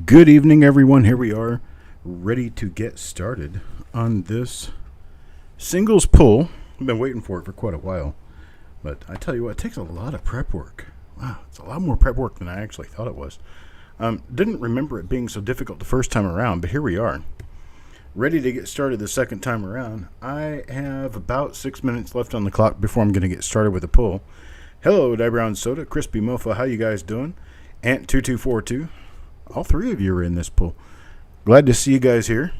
Good evening, everyone. Here we are, ready to get started on this singles pull. I've been waiting for it for quite a while, but I tell you what, it takes a lot of prep work. Wow, it's a lot more prep work than I actually thought it was. Didn't remember it being so difficult the first time around, but here we are, ready to get started the second time around. I have about 6 minutes left on the clock before I'm going to get started with the pull. Hello, Die Brown Soda, Crispy Mofa, how you guys doing? Ant2242. All three of you are in this pool. Glad to see you guys here.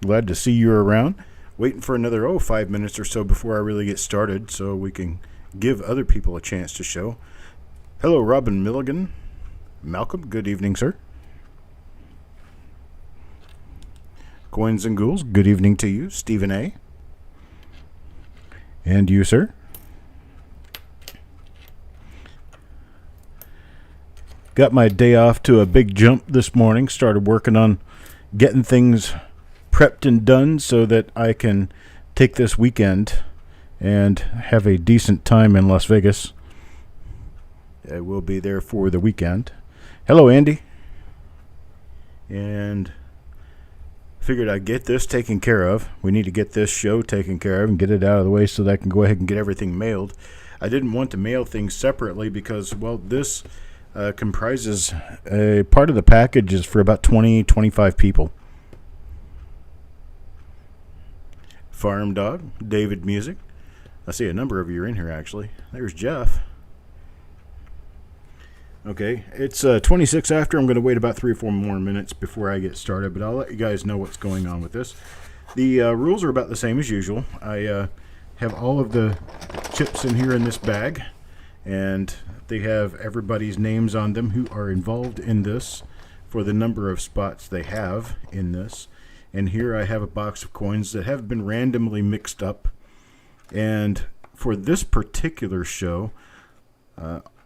Glad to see you around. Waiting for another 5 minutes or so before I really get started so we can give other people a chance to show. Hello, Robin Milligan. Malcolm, good evening, sir. Coins and Ghouls, good evening to you. Stephen A. And you, sir. Got my day off to a big jump this morning. Started working on getting things prepped and done so that I can take this weekend and have a decent time in Las Vegas. I will be there for the weekend. Hello, Andy. And figured I'd get this taken care of. We need to get this show taken care of and get it out of the way so that I can go ahead and get everything mailed. I didn't want to mail things separately because, well, this comprises a part of the package is for about 25 people. Farm Dog, David Music. I see a number of you are in here, actually. There's Jeff. Okay, it's 26 after. I'm going to wait about 3 or 4 more minutes before I get started, but I'll let you guys know what's going on with this. The rules are about the same as usual. I have all of the chips in here in this bag, and they have everybody's names on them who are involved in this for the number of spots they have in this. And here I have a box of coins that have been randomly mixed up. And for this particular show,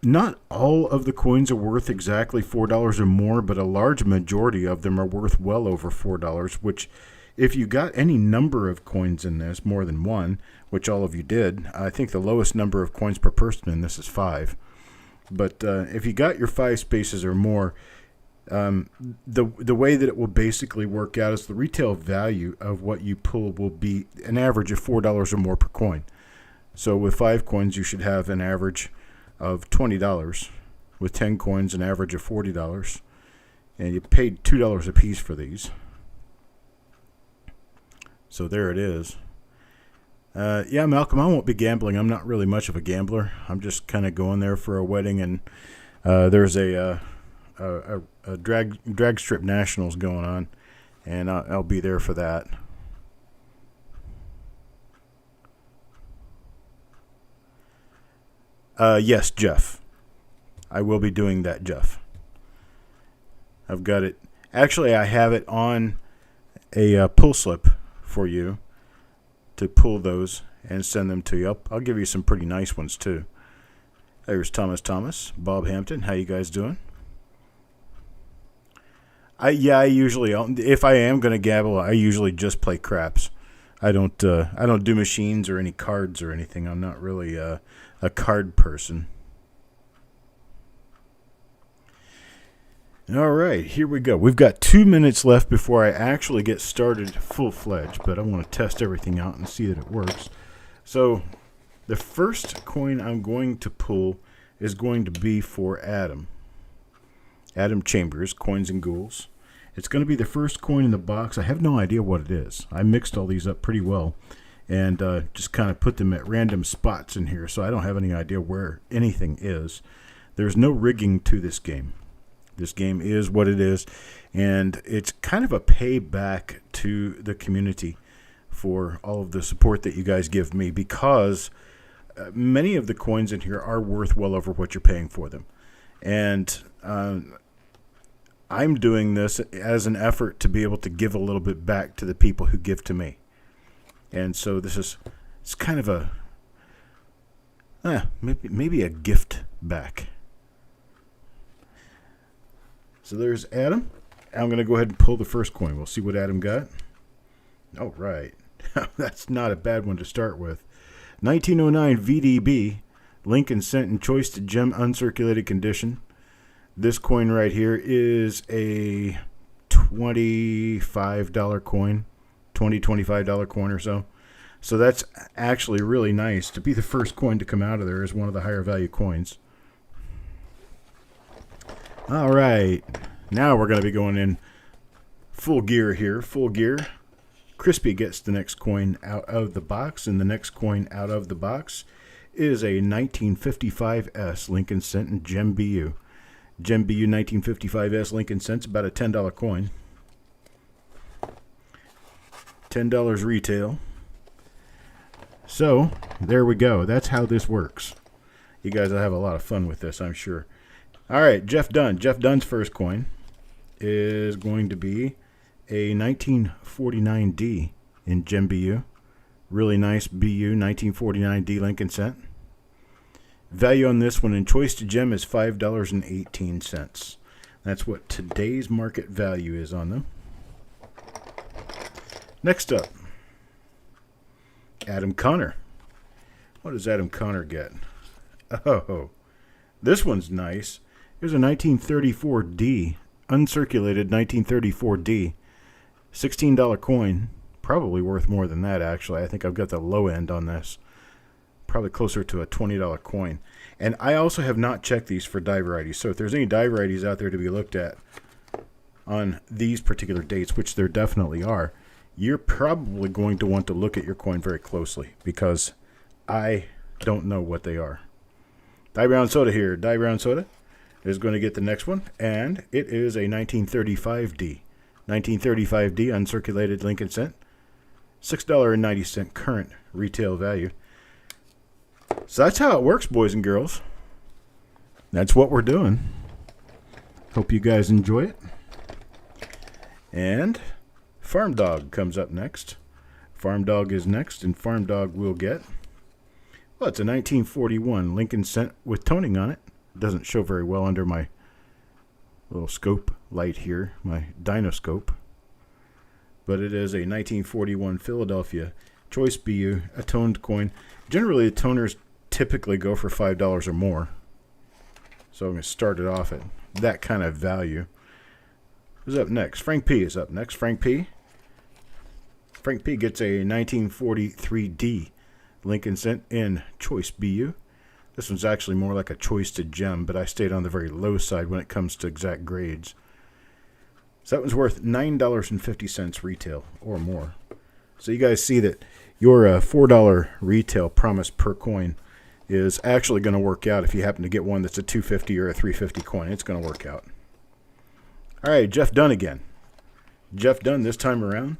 not all of the coins are worth exactly $4 or more, but a large majority of them are worth well over $4, which if you got any number of coins in this, more than one, which all of you did, I think the lowest number of coins per person in this is 5. But if you got your 5 spaces or more, the way that it will basically work out is the retail value of what you pull will be an average of $4 or more per coin. So with 5 coins, you should have an average of $20. With 10 coins, an average of $40. And you paid $2 a piece for these. So there it is. Yeah, Malcolm, I won't be gambling. I'm not really much of a gambler. I'm just kind of going there for a wedding, and there's a drag strip nationals going on, and I'll be there for that. Yes, Jeff. I will be doing that, Jeff. I've got it. Actually, I have it on a pull slip for you to pull those and send them to you. I'll give you some pretty nice ones too. There's Thomas, Bob Hampton. How you guys doing? I usually, if I am going to gamble, I usually just play craps. I don't do machines or any cards or anything. I'm not really a card person. All right, here we go. We've got 2 minutes left before I actually get started full-fledged, but I want to test everything out and see that it works. So the first coin I'm going to pull is going to be for Adam. Adam Chambers, Coins and Ghouls. It's going to be the first coin in the box. I have no idea what it is. I mixed all these up pretty well and just kind of put them at random spots in here, so I don't have any idea where anything is. There's no rigging to this game. This game is what it is, and it's kind of a payback to the community for all of the support that you guys give me, because many of the coins in here are worth well over what you're paying for them. And I'm doing this as an effort to be able to give a little bit back to the people who give to me. And so it's kind of a maybe a gift back. So there's Adam. I'm going to go ahead and pull the first coin. We'll see what Adam got. All right. That's not a bad one to start with. 1909 VDB, Lincoln sent in choice to gem uncirculated condition. This coin right here is a $25 coin, $25 coin or so. So that's actually really nice to be the first coin to come out of there as one of the higher value coins. All right, now we're going to be going in full gear here. Full gear. Crispy gets the next coin out of the box, and the next coin out of the box is a 1955S Lincoln Cent and Gem BU. Gem BU 1955S Lincoln Cent's about a $10 coin. $10 retail. So, there we go. That's how this works. You guys will have a lot of fun with this, I'm sure. All right, Jeff Dunn. Jeff Dunn's first coin is going to be a 1949D in Gem BU. Really nice BU 1949D Lincoln Cent. Value on this one in choice to gem is $5.18. That's what today's market value is on them. Next up, Adam Connor. What does Adam Connor get? Oh, this one's nice. Here's a 1934D, uncirculated 1934D, $16 coin. Probably worth more than that, actually. I think I've got the low end on this. Probably closer to a $20 coin. And I also have not checked these for die varieties. So if there's any die varieties out there to be looked at on these particular dates, which there definitely are, you're probably going to want to look at your coin very closely because I don't know what they are. Die Brown Soda here. Die Brown Soda is going to get the next one, and it is a 1935D. 1935D uncirculated Lincoln Cent. $6.90 current retail value. So that's how it works, boys and girls. That's what we're doing. Hope you guys enjoy it. And Farm Dog comes up next. Farm Dog is next, and Farm Dog will get, well, it's a 1941 Lincoln Cent with toning on it. It doesn't show very well under my little scope light here, my dynoscope. But it is a 1941 Philadelphia Choice BU, a toned coin. Generally, the toners typically go for $5 or more. So I'm going to start it off at that kind of value. Who's up next? Frank P is up next. Frank P. Frank P gets a 1943D Lincoln Cent in Choice BU. This one's actually more like a choice to gem, but I stayed on the very low side when it comes to exact grades. So that one's worth $9.50 retail or more. So you guys see that your $4 retail promise per coin is actually going to work out if you happen to get one that's a $2.50 or a $3.50 coin. It's going to work out. All right, Jeff Dunn again. Jeff Dunn this time around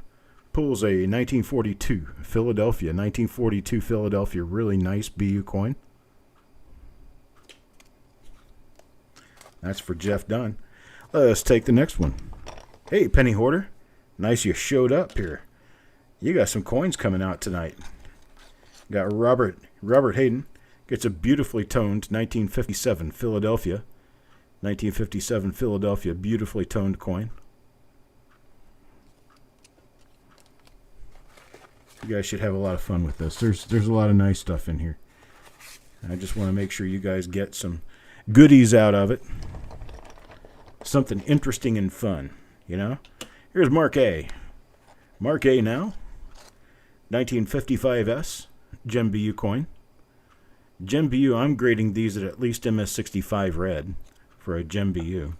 pulls a 1942 Philadelphia. 1942 Philadelphia, really nice BU coin. That's for Jeff Dunn. Let's take the next one. Hey, Penny Hoarder. Nice you showed up here. You got some coins coming out tonight. Got Robert Hayden. Gets a beautifully toned 1957 Philadelphia. 1957 Philadelphia, beautifully toned coin. You guys should have a lot of fun with this. There's a lot of nice stuff in here. I just want to make sure you guys get some goodies out of it. Something interesting and fun, you know? Here's Mark A. Mark A now. 1955S Gem BU coin. Gem BU, I'm grading these at least MS65 red for a Gem BU.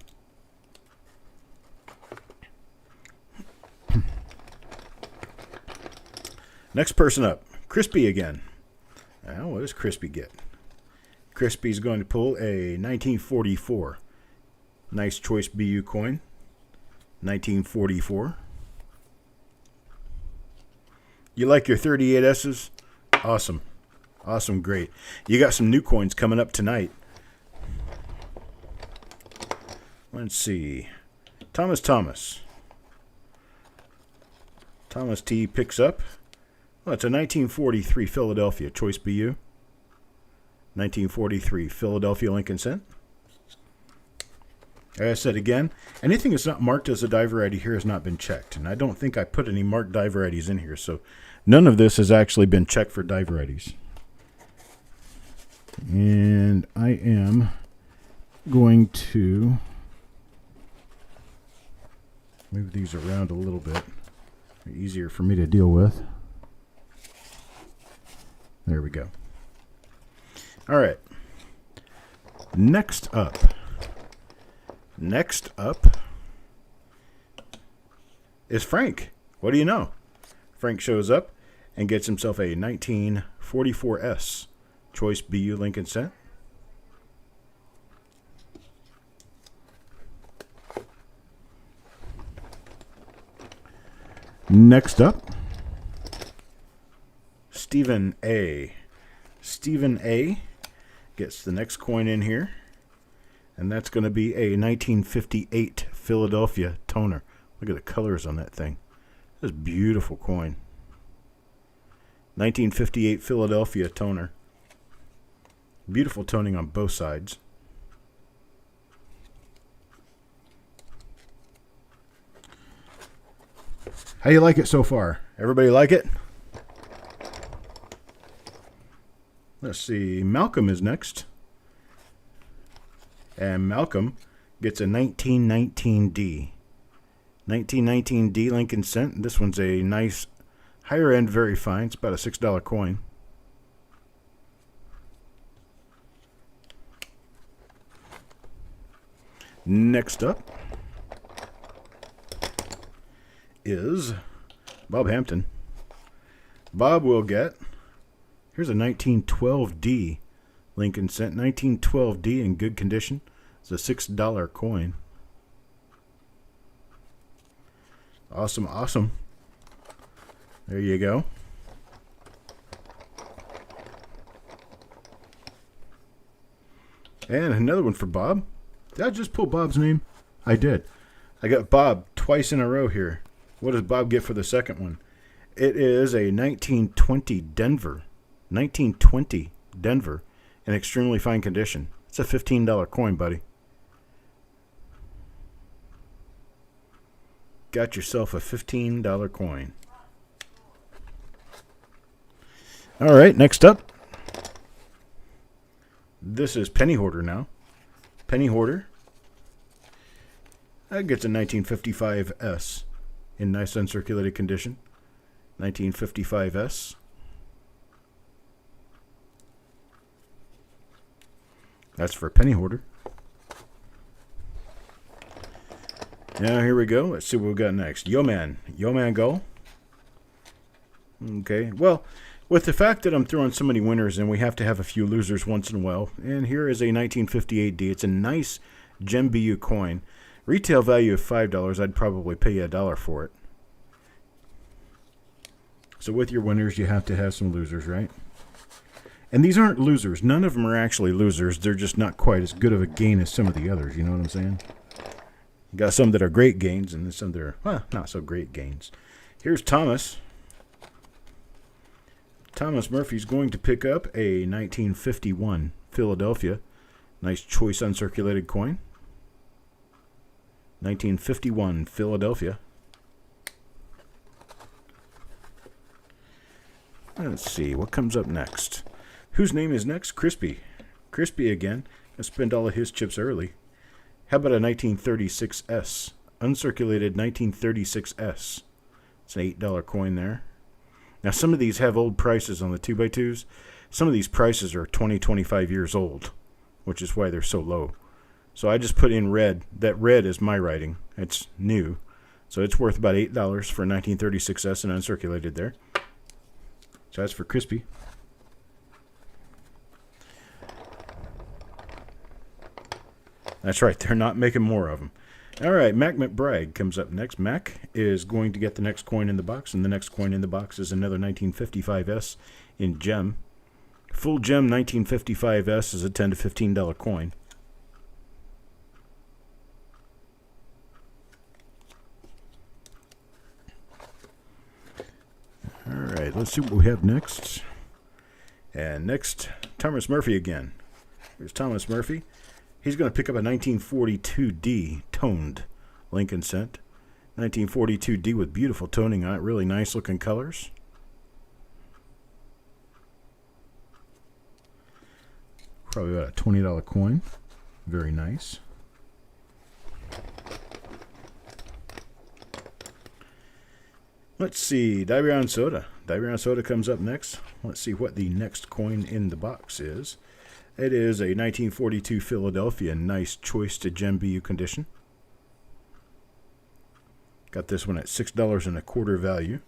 Next person up, Crispy again. Now, what does Crispy get? Crispy's going to pull a 1944 nice choice BU coin. 1944. You like your 38S's? Awesome. Awesome, great. You got some new coins coming up tonight. Let's see. Thomas T picks up. Well, it's a 1943 Philadelphia Choice BU. 1943 Philadelphia Lincoln Cent. Like I said again, anything that's not marked as a die variety here has not been checked. And I don't think I put any marked die varieties in here. So none of this has actually been checked for die varieties. And I am going to move these around a little bit. Easier for me to deal with. There we go. All right. Next up is Frank. What do you know? Frank shows up and gets himself a 1944S Choice BU Lincoln Cent. Next up, Stephen A. Stephen A. gets the next coin in here, and that's going to be a 1958 Philadelphia toner. Look at the colors on that thing. That's a beautiful coin. 1958 Philadelphia toner. Beautiful toning on both sides. How you like it so far? Everybody like it? Let's see. Malcolm is next. And Malcolm gets a 1919D. 1919D Lincoln Cent. This one's a nice, higher end, very fine. It's about a $6 coin. Next up is Bob Hampton. Bob will get, here's a 1912D Lincoln Cent. 1912D in good condition. It's a $6 coin. Awesome, awesome. There you go. And another one for Bob. Did I just pull Bob's name? I did. I got Bob twice in a row here. What does Bob get for the second one? It is a 1920 Denver. 1920 Denver in extremely fine condition. It's a $15 coin, buddy. Got yourself a $15 coin. All right, next up. This is Penny Hoarder now. Penny Hoarder. That gets a 1955S in nice uncirculated condition. 1955S. That's for Penny Hoarder. Now here we go. Let's see what we've got next. Yo Man Go. Okay. Well, with the fact that I'm throwing so many winners and we have to have a few losers once in a while, and here is a 1958D. It's a nice Gem BU coin. Retail value of $5. I'd probably pay you $1 for it. So with your winners, you have to have some losers, right? And these aren't losers. None of them are actually losers. They're just not quite as good of a gain as some of the others. You know what I'm saying? You got some that are great gains and some that are, well, not so great gains. Here's Thomas. Thomas Murphy's going to pick up a 1951 Philadelphia. Nice choice uncirculated coin. 1951 Philadelphia. Let's see, what comes up next? Whose name is next? Crispy. Crispy again. I'll spend all of his chips early. How about a 1936S? Uncirculated 1936S. It's an $8 coin there. Now, some of these have old prices on the 2x2s. Some of these prices are 20, 25 years old, which is why they're so low. So I just put in red. That red is my writing. It's new. So it's worth about $8 for a 1936S and uncirculated there. So that's for Crispy. That's right. They're not making more of them. All right. Mac McBride comes up next. Mac is going to get the next coin in the box, and the next coin in the box is another 1955S in gem. Full gem 1955S is a $10 to $15 coin. All right, let's see what we have next. And next, Thomas Murphy again. Here's Thomas Murphy. He's going to pick up a 1942D toned Lincoln Cent. 1942D with beautiful toning on it. Really nice looking colors. Probably about a $20 coin. Very nice. Let's see, Die Brown Soda. Die Brown Soda comes up next. Let's see what the next coin in the box is. It is a 1942 Philadelphia. Nice choice to gem BU condition. Got this one at $6.25 value.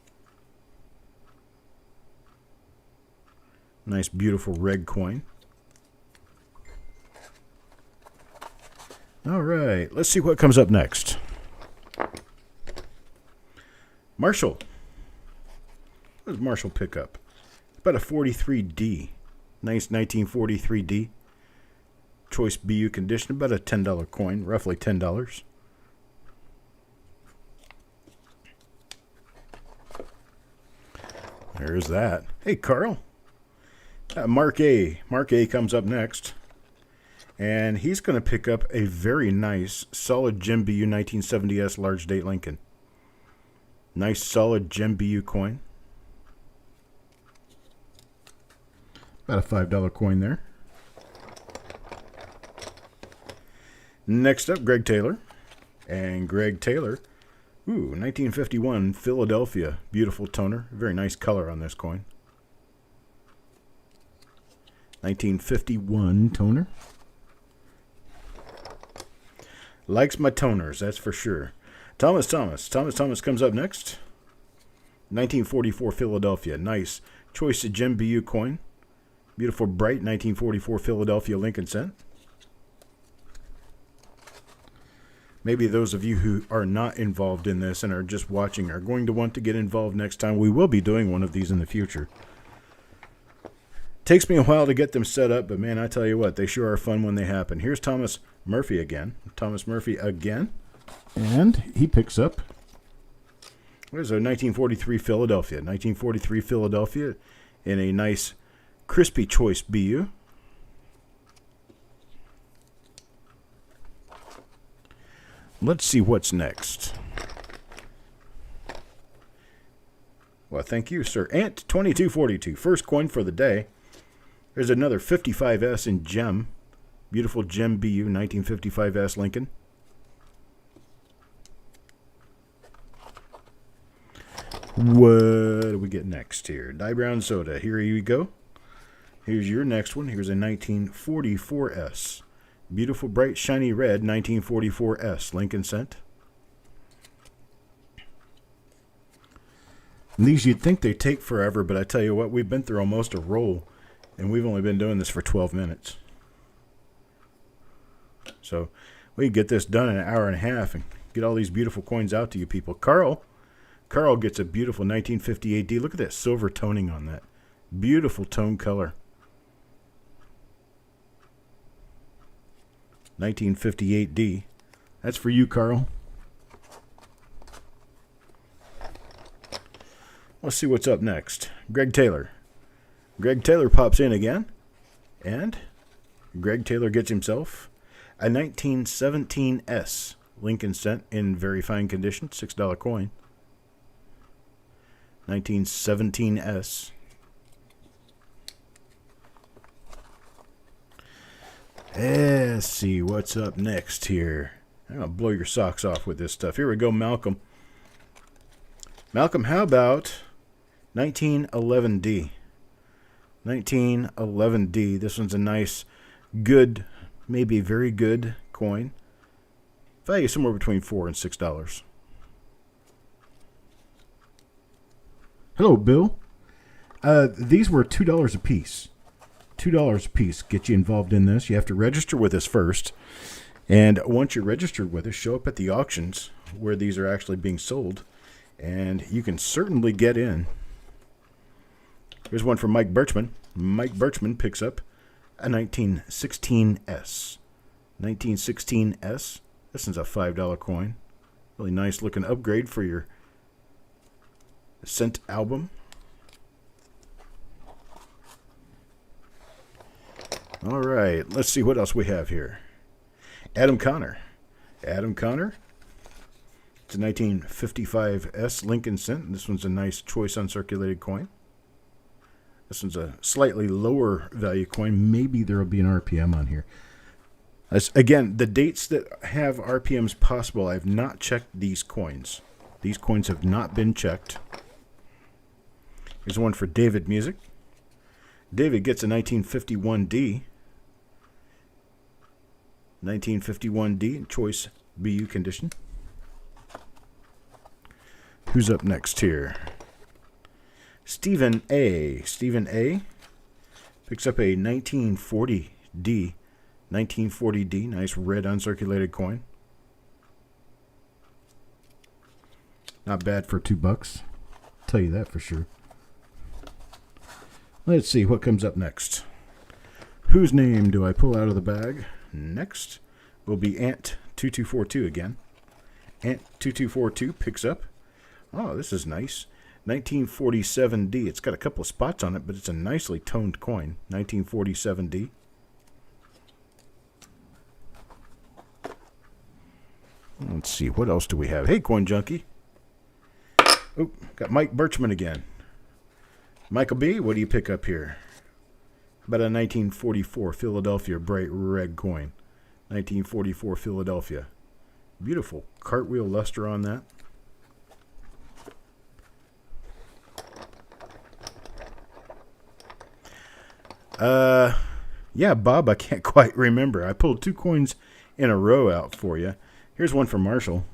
Nice, beautiful red coin. All right, let's see what comes up next. Marshall. What does Marshall pick up? About a 43D. Nice 1943D. Choice BU condition. About a $10 coin. Roughly $10. There's that. Hey, Carl. Mark A. Mark A comes up next. And he's going to pick up a very nice, solid Gem BU 1970S large date Lincoln. Nice, solid Gem BU coin. About a $5 coin there. Next up, Greg Taylor. And Greg Taylor, 1951 Philadelphia. Beautiful toner. Very nice color on this coin. 1951 toner. Likes my toners, that's for sure. Thomas comes up next. 1944 Philadelphia. Nice. Choice of Gem BU coin. Beautiful bright 1944 Philadelphia Lincoln cent. Maybe those of you who are not involved in this and are just watching are going to want to get involved next time. We will be doing one of these in the future. Takes me a while to get them set up, but man, I tell you what, they sure are fun when they happen. Here's Thomas Murphy again. Thomas Murphy again. And he picks up, there's a 1943 Philadelphia. 1943 Philadelphia in a nice crispy choice BU. Let's see what's next. Well, thank you, sir. Ant 2242. First coin for the day. There's another 55S in gem. Beautiful Gem BU 1955S Lincoln. What do we get next here? Die Brown Soda. Here you go. Here's your next one. Here's a 1944S. Beautiful, bright, shiny red 1944S Lincoln cent. And these you'd think they take forever, but I tell you what, we've been through almost a roll, and we've only been doing this for 12 minutes. So we can get this done in an hour and a half and get all these beautiful coins out to you people. Carl gets a beautiful 1958D. Look at that silver toning on that. Beautiful tone color. 1958D. That's for you, Carl. Let's see what's up next. Greg Taylor. Greg Taylor pops in again. And Greg Taylor gets himself a 1917S Lincoln cent in very fine condition. $6 coin. 1917S. Let's see what's up next here. I'm going to blow your socks off with this stuff. Here we go, Malcolm. Malcolm, how about 1911D? 1911D. This one's a nice, good, maybe very good coin. Value somewhere between $4 and $6. Hello, Bill. These were $2 a piece. $2 a piece. Get you involved in this. You have to register with us first. And once you're registered with us, show up at the auctions where these are actually being sold. And you can certainly get in. Here's one from Mike Birchman. Mike Birchman picks up a 1916S. 1916S. This one's a $5 coin. Really nice looking upgrade for your cent album. All right, let's see what else we have here. Adam Connor. Adam Connor. It's a 1955S Lincoln cent. This one's a nice choice uncirculated coin. This one's a slightly lower value coin. Maybe there will be an RPM on here. Again, the dates that have RPMs possible, I have not checked these coins. These coins have not been checked. Here's one for David Music. David gets a 1951D. 1951D in choice BU condition. Who's up next here? Stephen A. Stephen A. picks up a 1940D. 1940D, nice red uncirculated coin. Not bad for $2. Tell you that for sure. Let's see what comes up next. Whose name do I pull out of the bag? Next will be Ant2242 again. Ant2242 picks up. Oh, this is nice. 1947D. It's got a couple of spots on it, but it's a nicely toned coin. 1947D. Let's see, what else do we have? Hey, Coin Junkie. Oh, got Mike Birchman again. Michael B., what do you pick up here? About a 1944 Philadelphia bright red coin. 1944 Philadelphia. Beautiful cartwheel luster on that. Yeah, Bob, I can't quite remember. I pulled 2 coins in a row out for you. Here's one from Marshall.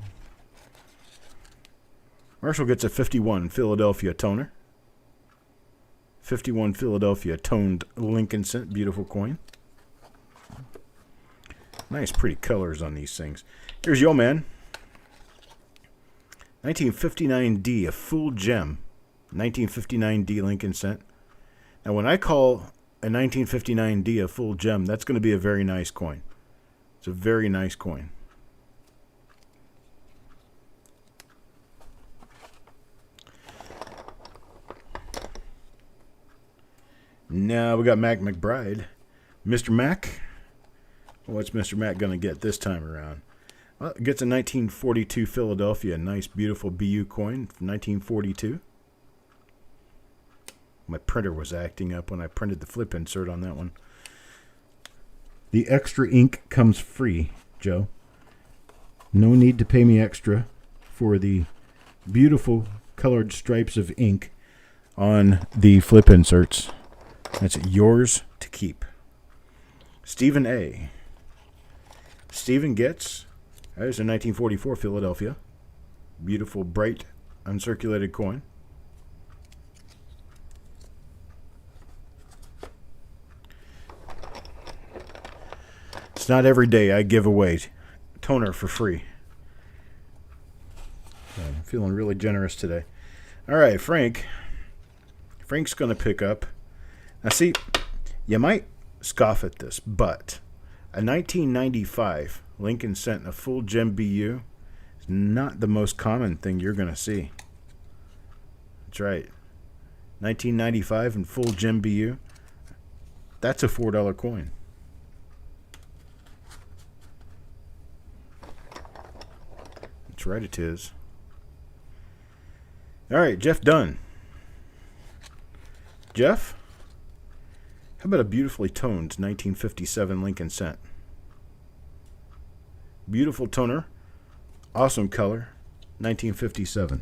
Marshall gets a 51 Philadelphia toner. 51 Philadelphia toned Lincoln cent. Beautiful coin. Nice pretty colors on these things. Here's Yo Man. 1959D, a full gem. 1959D Lincoln cent. Now when I call a 1959D a full gem, that's going to be a very nice coin. It's a very nice coin. Now we got Mac McBride. Mr. Mac. What's Mr. Mac going to get this time around? Well, it gets a 1942 Philadelphia. Nice, beautiful BU coin from 1942. My printer was acting up when I printed the flip insert on that one. The extra ink comes free, Joe. No need to pay me extra for the beautiful colored stripes of ink on the flip inserts. That's yours to keep. Stephen A. Stephen gets, there's a 1944 Philadelphia. Beautiful, bright, uncirculated coin. It's not every day I give away toner for free. I'm feeling really generous today. All right, Frank. Frank's going to pick up. Now, see, you might scoff at this, but a 1995 Lincoln cent in a full gem BU is not the most common thing you're going to see. That's right. 1995 in full gem BU. That's a $4 coin. That's right, it is. All right, Jeff Dunn. Jeff? How about a beautifully toned 1957 Lincoln cent? Beautiful toner. Awesome color. 1957.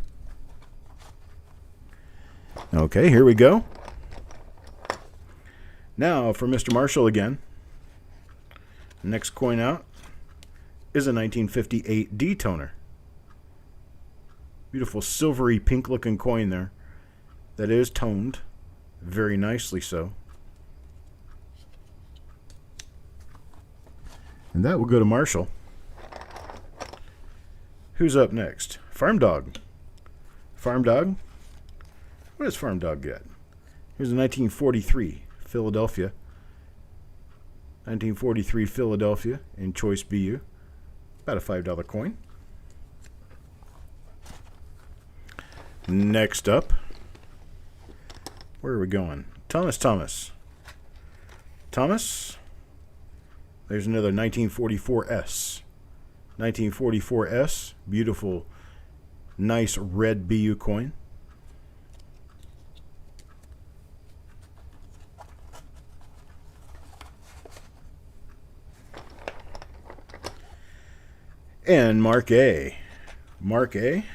Okay, here we go. Now for Mr. Marshall again. Next coin out is a 1958 D toner. Beautiful silvery pink looking coin there. That is toned. Very nicely so. And that will go to Marshall. Who's up next? Farm Dog. Farm Dog? What does Farm Dog get? Here's a 1943 Philadelphia. 1943 Philadelphia in choice BU. About a $5 coin. Next up. Where are we going? Thomas. Thomas. There's another 1944S. 1944S. Beautiful, nice red BU coin. And Mark A. Mark A.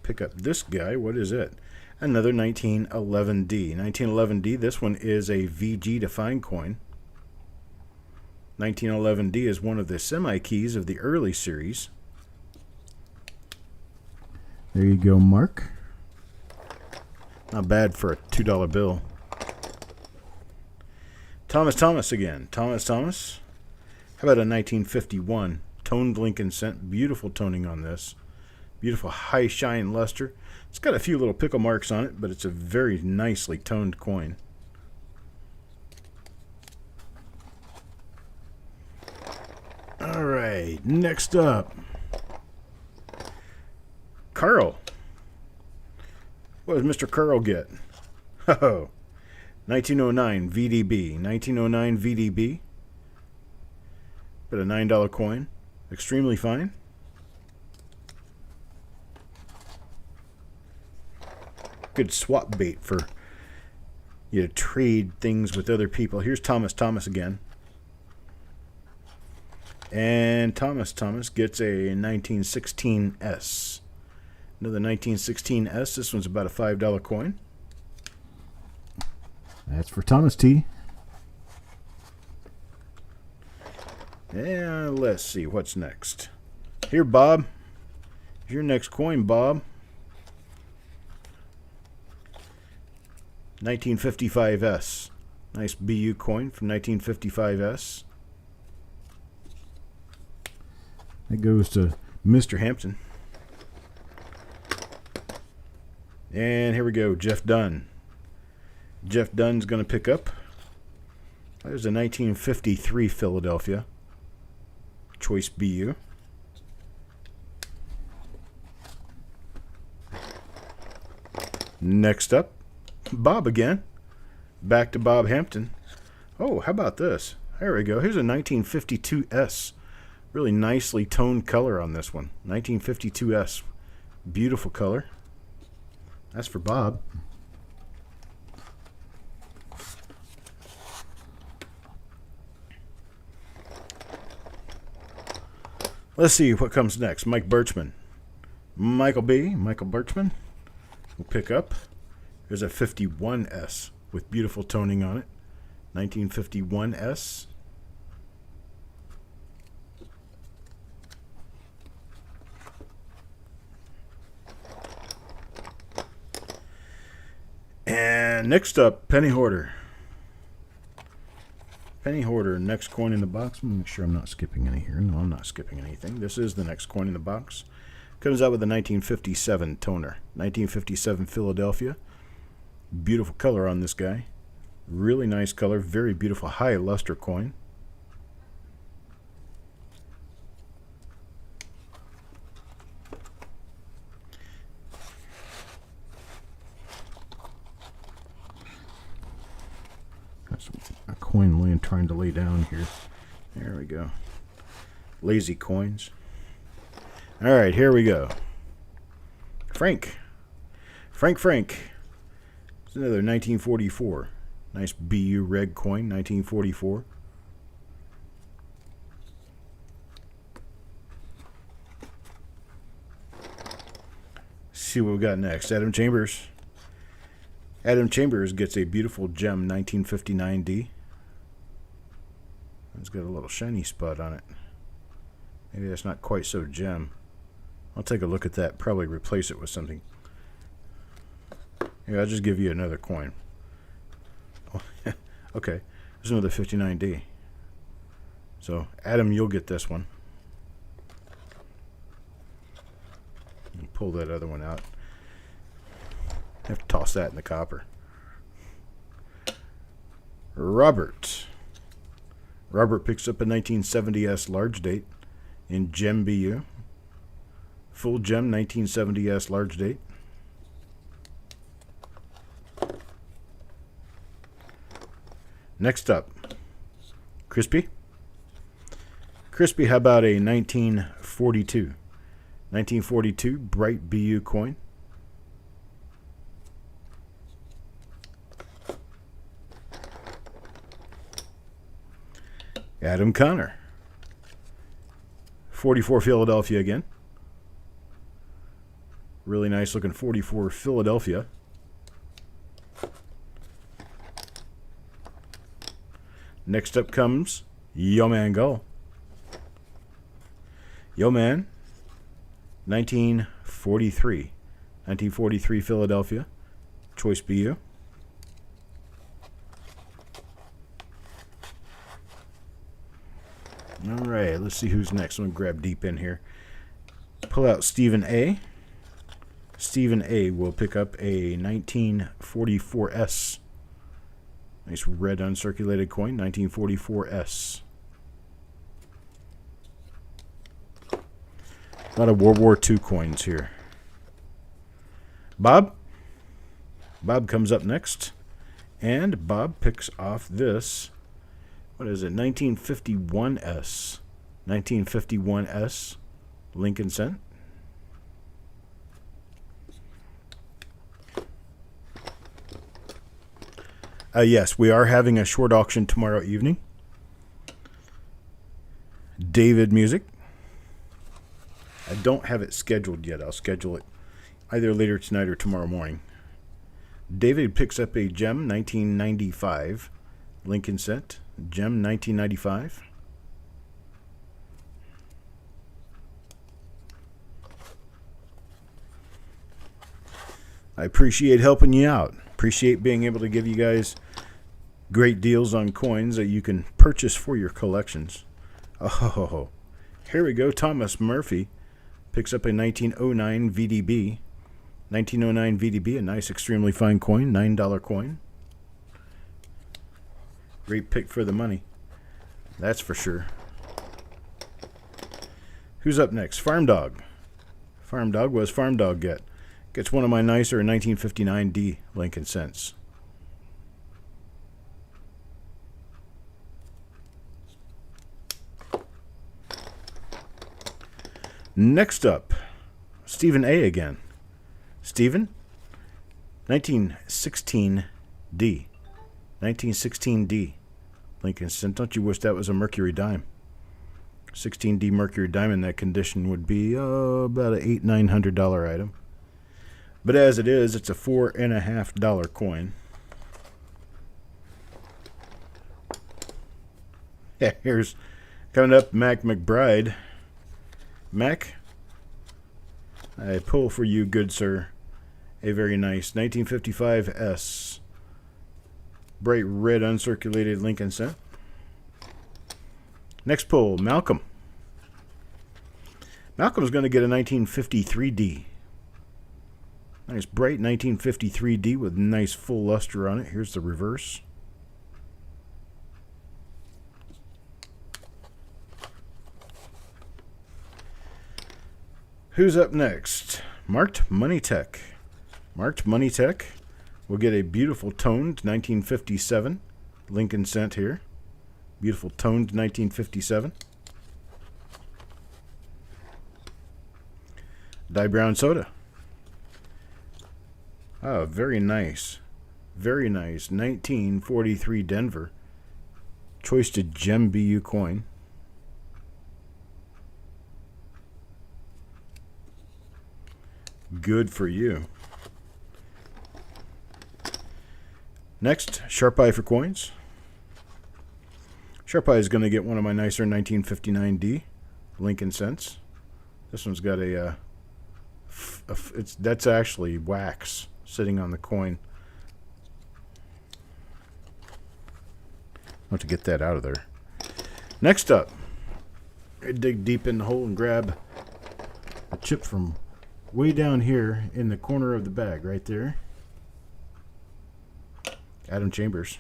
Pick up this guy. What is it? Another 1911D. 1911D, this one is a VG defined coin. 1911D is one of the semi-keys of the early series. There you go, Mark. Not bad for a $2 bill. Thomas again. Thomas. How about a 1951 toned Lincoln cent? Beautiful toning on this. Beautiful high shine luster. It's got a few little pickle marks on it, but it's a very nicely toned coin. All right, next up, Carl. What does Mr. Carl get? Oh, 1909 VDB. 1909 VDB. But a $9 coin. Extremely fine. Good swap bait for you to trade things with other people. Here's Thomas again. And Thomas gets a 1916S. Another 1916S. This one's about a $5 coin. That's for Thomas T. And let's see what's next. Here, Bob. Here's your next coin, Bob. 1955S. Nice BU coin from 1955S. That goes to Mr. Hampton. And here we go, Jeff Dunn. Jeff Dunn's going to pick up. There's a 1953 Philadelphia Choice BU. Next up, Bob again. Back to Bob Hampton. Oh, how about this? There we go. Here's a 1952S. Really nicely toned color on this one. 1952S. Beautiful color. That's for Bob. Let's see what comes next. Mike Birchman. Michael Birchman will pick up. There's a 51S with beautiful toning on it. 1951S. And next up, Penny Hoarder. Penny Hoarder, next coin in the box. Make sure I'm not skipping any here. No, I'm not skipping anything. This is the next coin in the box. Comes out with a 1957 toner. 1957 Philadelphia. Beautiful color on this guy. Really nice color. Very beautiful high luster coin. A coin trying to lay down here. There we go. Lazy coins. All right, here we go. Frank. It's another 1944. Nice BU red coin, 1944. See what we got next. Adam Chambers. Adam Chambers gets a beautiful gem 1959D. It's got a little shiny spot on it. Maybe that's not quite so gem. I'll take a look at that. Probably replace it with something. Yeah, I'll just give you another coin. Okay, there's another 59D. So, Adam, you'll get this one. And pull that other one out. Have to toss that in the copper. Robert picks up a 1970S large date in Gem BU. Full Gem 1970S large date. Next up, Crispy. How about a 1942? 1942 bright BU coin. Adam Connor. 44 Philadelphia again. Really nice looking 44 Philadelphia. Next up comes Yo Man Go. Yo Man, 1943. 1943 Philadelphia. Choice BU. All right, let's see who's next. I'm going to grab deep in here. Pull out Stephen A. Stephen A will pick up a 1944S. Nice red uncirculated coin, 1944S. A lot of World War II coins here. Bob? Bob comes up next. And Bob picks off this. What is it? 1951S. 1951S. Lincoln Cent. Yes, we are having a short auction tomorrow evening. David Music. I don't have it scheduled yet. I'll schedule it either later tonight or tomorrow morning. David picks up a gem 1995. Lincoln Cent. Gem 1995. I appreciate helping you out. Appreciate being able to give you guys great deals on coins that you can purchase for your collections. Oh, here we go. Thomas Murphy picks up a 1909 VDB. 1909 VDB, a nice, extremely fine coin, $9 coin. Great pick for the money. That's for sure. Who's up next? Farm Dog. Farm Dog, what does Farm Dog get? Gets one of my nicer 1959D Lincoln Cents. Next up, Stephen A. again. Stephen, 1916D. 1916D Lincoln Cent. Don't you wish that was a Mercury dime? 16D Mercury dime in that condition would be about an $800-900 item. But as it is, it's a $4.50 coin. Yeah, here's coming up Mac McBride. Mac, I pull for you, good sir. A very nice 1955S. Bright red uncirculated Lincoln Cent. Next pull, Malcolm. Malcolm's going to get a 1953D. Nice bright 1953D with nice full luster on it. Here's the reverse. Who's up next? Marked Money Tech. Marked Money Tech will get a beautiful toned 1957 Lincoln Cent here. Beautiful toned 1957. Dye Brown Soda. Oh, very nice. Very nice. 1943 Denver. Choice to Gem BU coin. Good for you. Next, Sharp Eye for coins. Sharp Eye is going to get one of my nicer 1959D Lincoln Cents. This one's got that's actually wax sitting on the coin. I'll have to get that out of there. Next up, I dig deep in the hole and grab a chip from way down here in the corner of the bag, right there. Adam Chambers.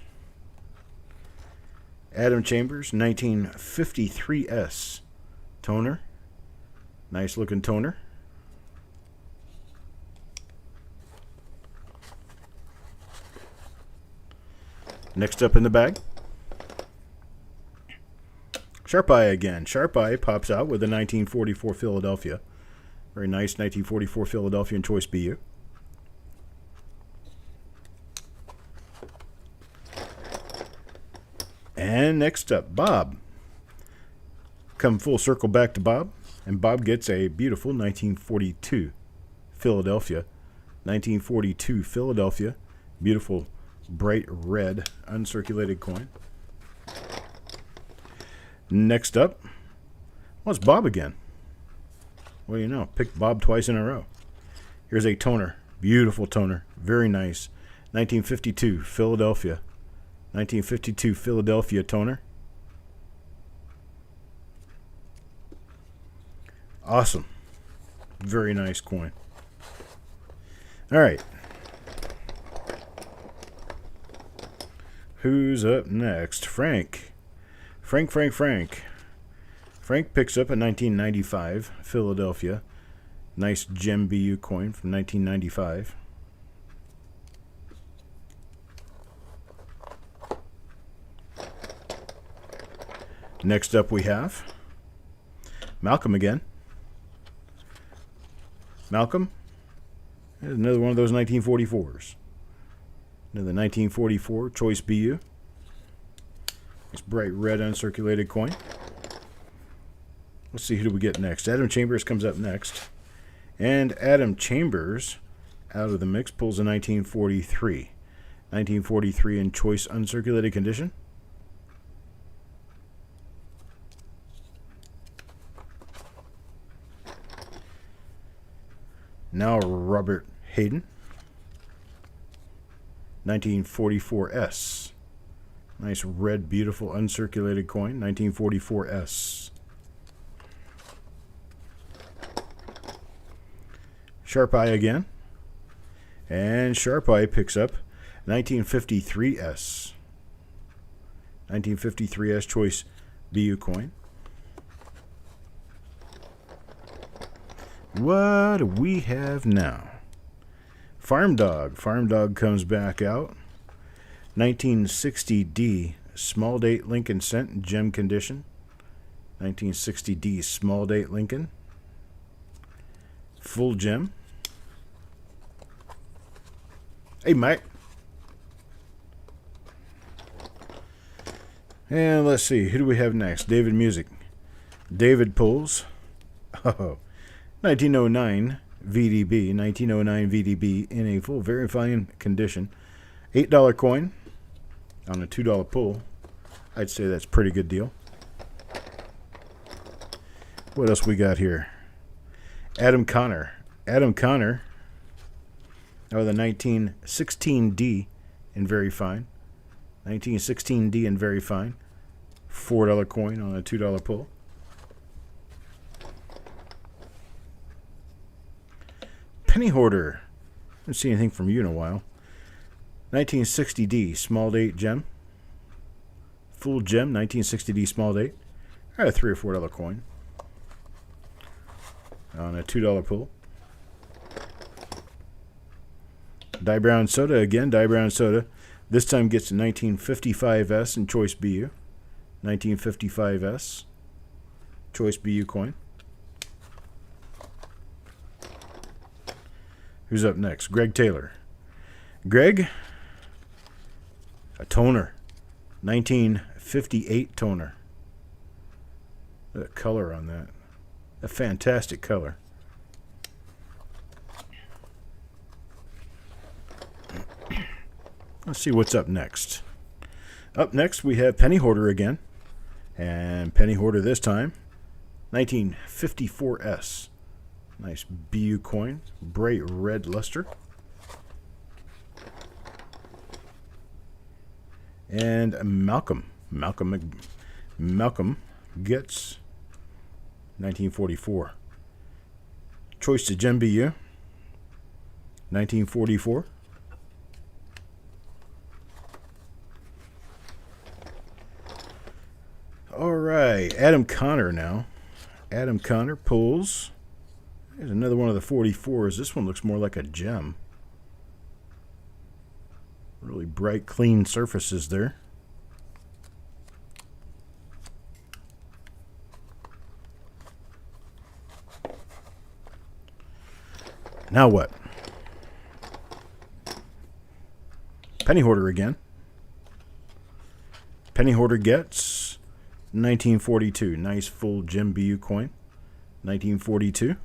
Adam Chambers, 1953S toner. Nice looking toner. Next up in the bag, Sharp Eye again. Sharp Eye pops out with a 1944 Philadelphia. Very nice 1944 Philadelphia Choice BU. And next up, Bob come full circle back to Bob, and Bob gets a beautiful 1942 Philadelphia. 1942 Philadelphia. Beautiful bright red uncirculated coin. Next up, well, it's Bob again. What do you know? Picked Bob twice in a row. Here's a toner. Beautiful toner. Very nice. 1952 Philadelphia. 1952 Philadelphia toner. Awesome. Very nice coin. All right. Who's up next? Frank. Frank picks up a 1995 Philadelphia. Nice gem BU coin from 1995. Next up we have Malcolm again. Malcolm. There's another one of those 1944s. Another 1944 Choice BU. This bright red uncirculated coin. Let's see, who do we get next? Adam Chambers comes up next. And Adam Chambers, out of the mix, pulls a 1943. 1943 in Choice uncirculated condition. Now Robert Hayden. 1944S. Nice red, beautiful, uncirculated coin. 1944S. Sharp Eye again. And Sharp Eye picks up 1953S. 1953S Choice BU coin. What do we have now? Farm Dog. Farm Dog comes back out. 1960D small date Lincoln cent gem condition. 1960D small date Lincoln. Full gem. Hey, Mike. And let's see, who do we have next? David Music. David pulls. Oh, 1909 VDB. 1909 VDB in a full very fine condition. $8 coin on a $2 pull. I'd say that's a pretty good deal. What else we got here? Adam Connor. Adam Connor. Oh, the 1916D in very fine. 1916D in very fine. $4 coin on a $2 pull. Penny Hoarder. Haven't seen anything from you in a while. 1960D small date gem. Full gem, 1960D small date. I had a $3 or $4 coin on a $2 pull. Die Brown Soda again. Die Brown Soda. This time gets a 1955S in Choice BU. 1955S. Choice BU coin. Who's up next? Greg Taylor. Greg. A toner. 1958 toner. The color on that. A fantastic color. Let's see what's up next. Up next, we have Penny Hoarder again. And Penny Hoarder this time, 1954S. Nice BU coin. Bright red luster. And Malcolm. Malcolm gets 1944. Choice to Gem BU. 1944. All right, Adam Connor now. Adam Connor pulls. There's another one of the 44s. This one looks more like a gem. Really bright, clean surfaces there. Now what? Penny Hoarder again. Penny Hoarder gets 1942. Nice full gem BU coin. 1942.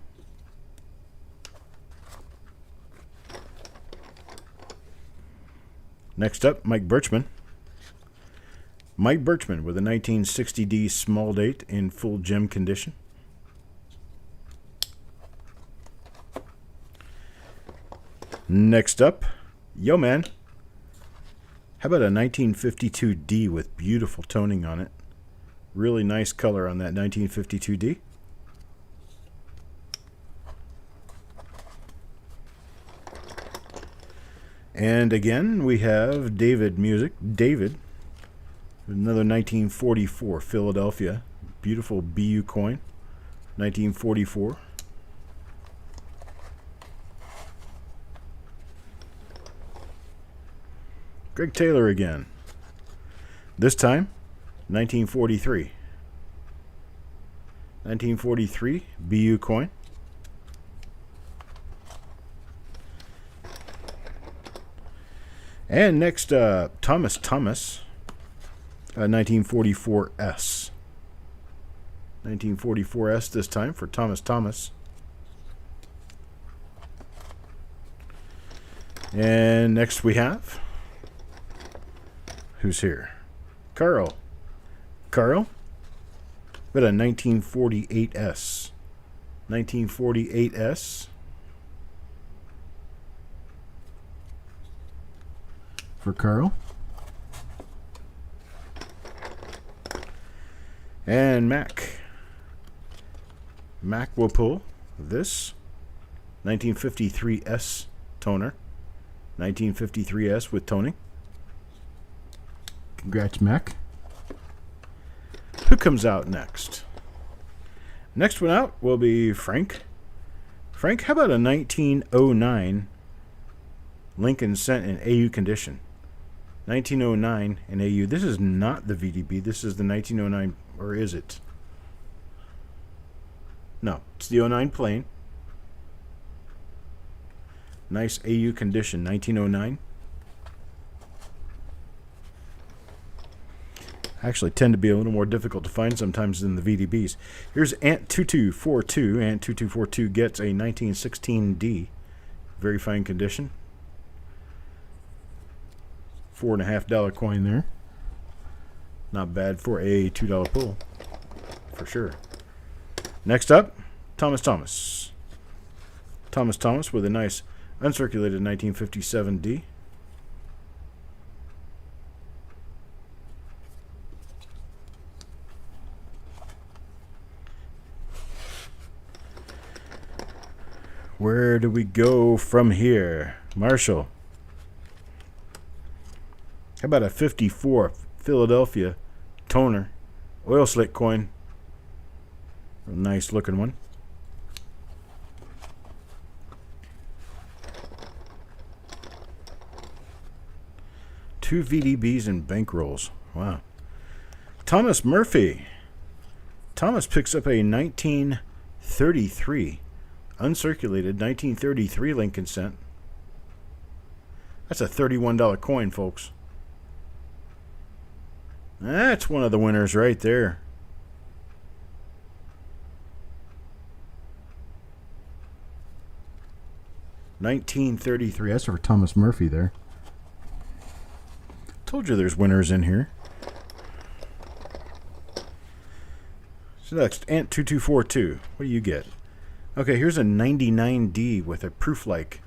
Next up, Mike Birchman. Mike Birchman with a 1960D small date in full gem condition. Next up, yo man. How about a 1952D with beautiful toning on it? Really nice color on that 1952D. And again, we have David Music. David, another 1944 Philadelphia. Beautiful BU coin. 1944. Greg Taylor again. This time, 1943. 1943 BU coin. And next, Thomas, 1944S. 1944S this time for Thomas. And next we have, who's here? Carl, but a 1948S. 1948S. For Carl. And Mac will pull this 1953S toner. 1953S with toning. Congrats, Mac. Who comes out next? Next one out will be Frank. Frank, how about a 1909 Lincoln Cent in AU condition? 1909 in AU. This is not the VDB. This is the 1909, or is it? No, it's the 09 plain. Nice AU condition, 1909. Actually tend to be a little more difficult to find sometimes than the VDBs. Here's Ant2242. Ant2242 gets a 1916D. Very fine condition. $4.50 coin there. Not bad for a $2 pull, for sure. Next up, Thomas with a nice uncirculated 1957D. Where do we go from here? Marshall. How about a 54 Philadelphia toner oil slick coin? A nice looking one. Two VDBs and bankrolls. Wow. Thomas Murphy. Thomas picks up a 1933 uncirculated 1933 Lincoln Cent. That's a $31 coin, folks. That's one of the winners right there. $19.33. That's for Thomas Murphy there. Told you there's winners in here. So next, Ant2242. What do you get? Okay, here's a 99D with a proof-like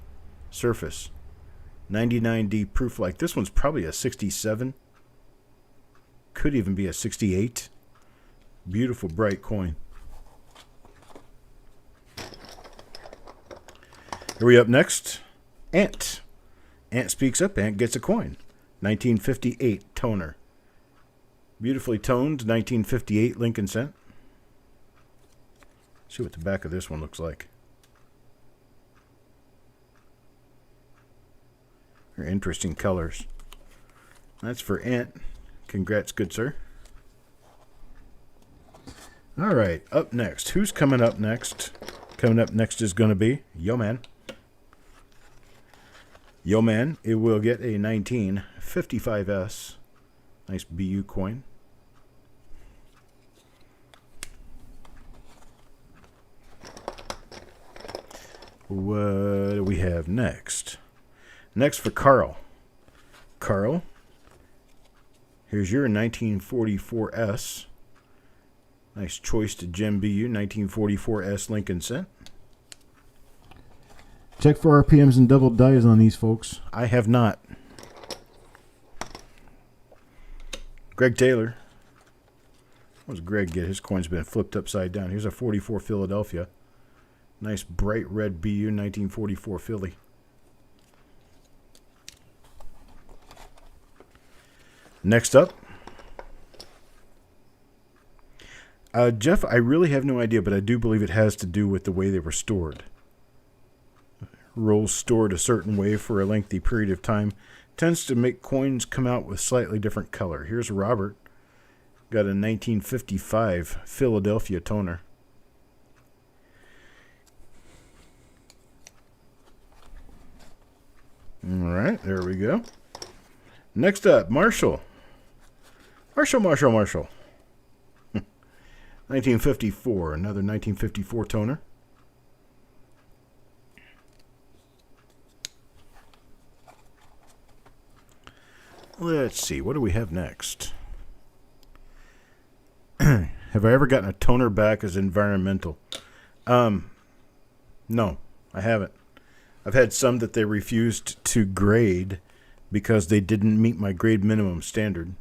surface. 99D proof-like. This one's probably a 67. Could even be a 68. Beautiful, bright coin. Here we up next. Ant. Ant speaks up. Ant gets a coin. 1958 toner. Beautifully toned 1958 Lincoln Cent. See what the back of this one looks like. Very interesting colors. That's for Ant. Congrats, good sir. All right, up next. Who's coming up next? Coming up next is going to be Yo Man. Yo Man, it will get a 1955S. Nice BU coin. What do we have next? Next for Carl. Carl, here's your 1944S. Nice choice to Gem BU, 1944S Lincoln Cent. Check for RPMs and double dies on these, folks. I have not. Greg Taylor. What does Greg get? His coin's been flipped upside down. Here's a 44 Philadelphia. Nice bright red BU, 1944 Philly. Next up. Jeff, I really have no idea, but I do believe it has to do with the way they were stored. Rolls stored a certain way for a lengthy period of time tends to make coins come out with slightly different color. Here's Robert. Got a 1955 Philadelphia toner. All right, there we go. Next up, Marshall. Marshall. 1954, another 1954 toner. Let's see, what do we have next? Have I ever gotten a toner back as environmental? No, I haven't. I've had some that they refused to grade because they didn't meet my grade minimum standard.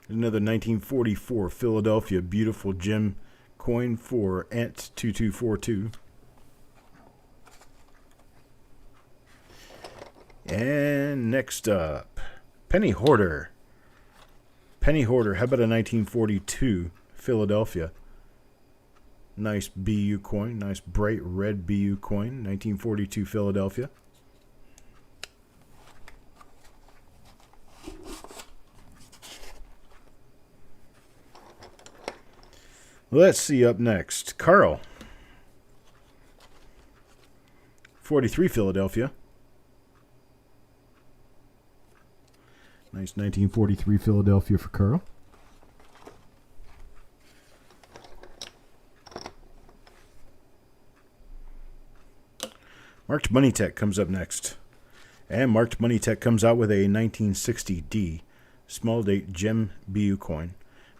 Another 1944 Philadelphia beautiful gem coin for Ant2242. And next up, Penny Hoarder. Penny Hoarder, how about a 1942 Philadelphia? Nice BU coin, nice bright red BU coin, 1942 Philadelphia. Let's see up next. Carl. 43 Philadelphia. Nice 1943 Philadelphia for Carl. Marked Money Tech comes up next. And Marked Money Tech comes out with a 1960D small date Gem BU coin.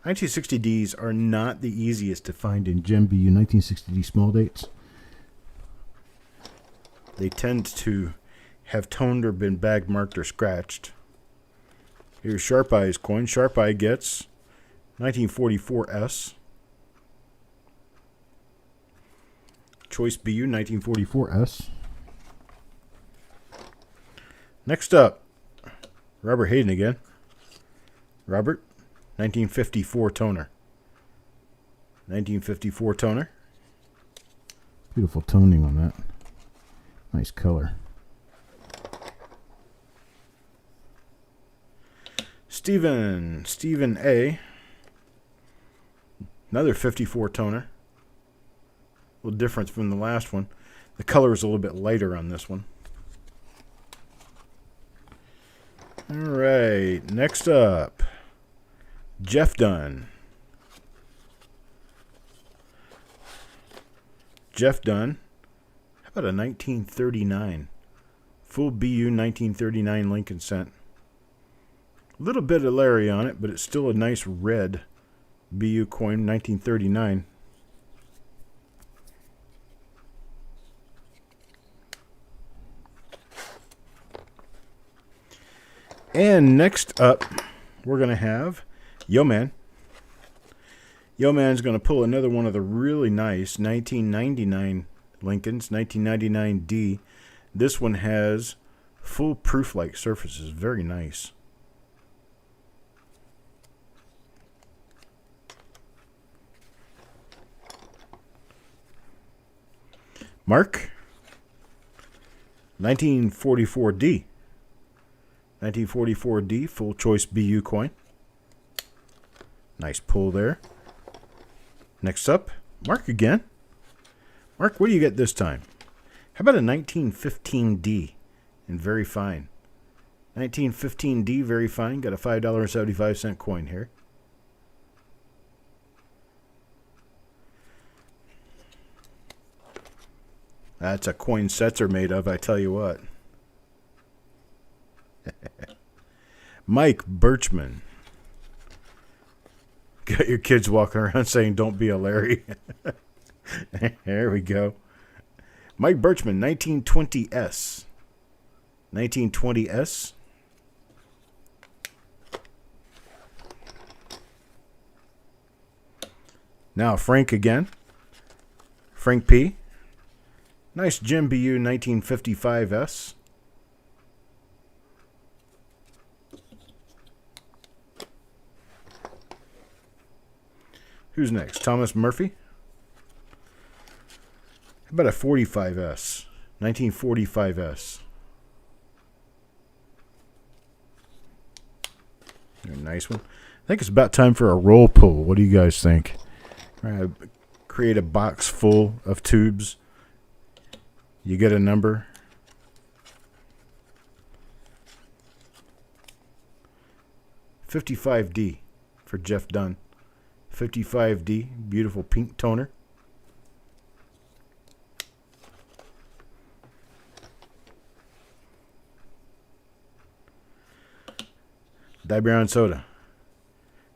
1960Ds are not the easiest to find in Gem BU 1960D small dates. They tend to have toned or been bag marked or scratched. Here's Sharp Eye's coin. Sharp Eye gets 1944S. Choice BU 1944S. Next up, Robert Hayden again. Robert, 1954 toner. 1954 toner. Beautiful toning on that. Nice color. Stephen A. Another 54 toner. A little difference from the last one. The color is a little bit lighter on this one. All right, next up, Jeff Dunn. Jeff Dunn. How about a 1939? Full BU 1939 Lincoln Cent. A little bit of Larry on it, but it's still a nice red BU coin, 1939. And next up, we're going to have Yo Man. Yo Man's going to pull another one of the really nice 1999 Lincolns, 1999D. This one has full proof-like surfaces. Very nice. Mark, 1944D. 1944D, full choice BU coin. Nice pull there. Next up, Mark again. Mark, what do you get this time? How about a 1915D in very fine? 1915D, very fine. Got a $5.75 coin here. That's a coin sets are made of, I tell you what. Mike Birchman. Got your kids walking around saying, don't be a Larry. There we go. Mike Birchman, 1920S. 1920S. Now Frank again. Frank P. Nice Jim BU 1955S. Who's next? Thomas Murphy. How about a 45S? 1945S. A nice one. I think it's about time for a roll pull. What do you guys think? Create a box full of tubes. You get a number. $55D for Jeff Dunn. $55D, beautiful pink toner. Dye Brown Soda.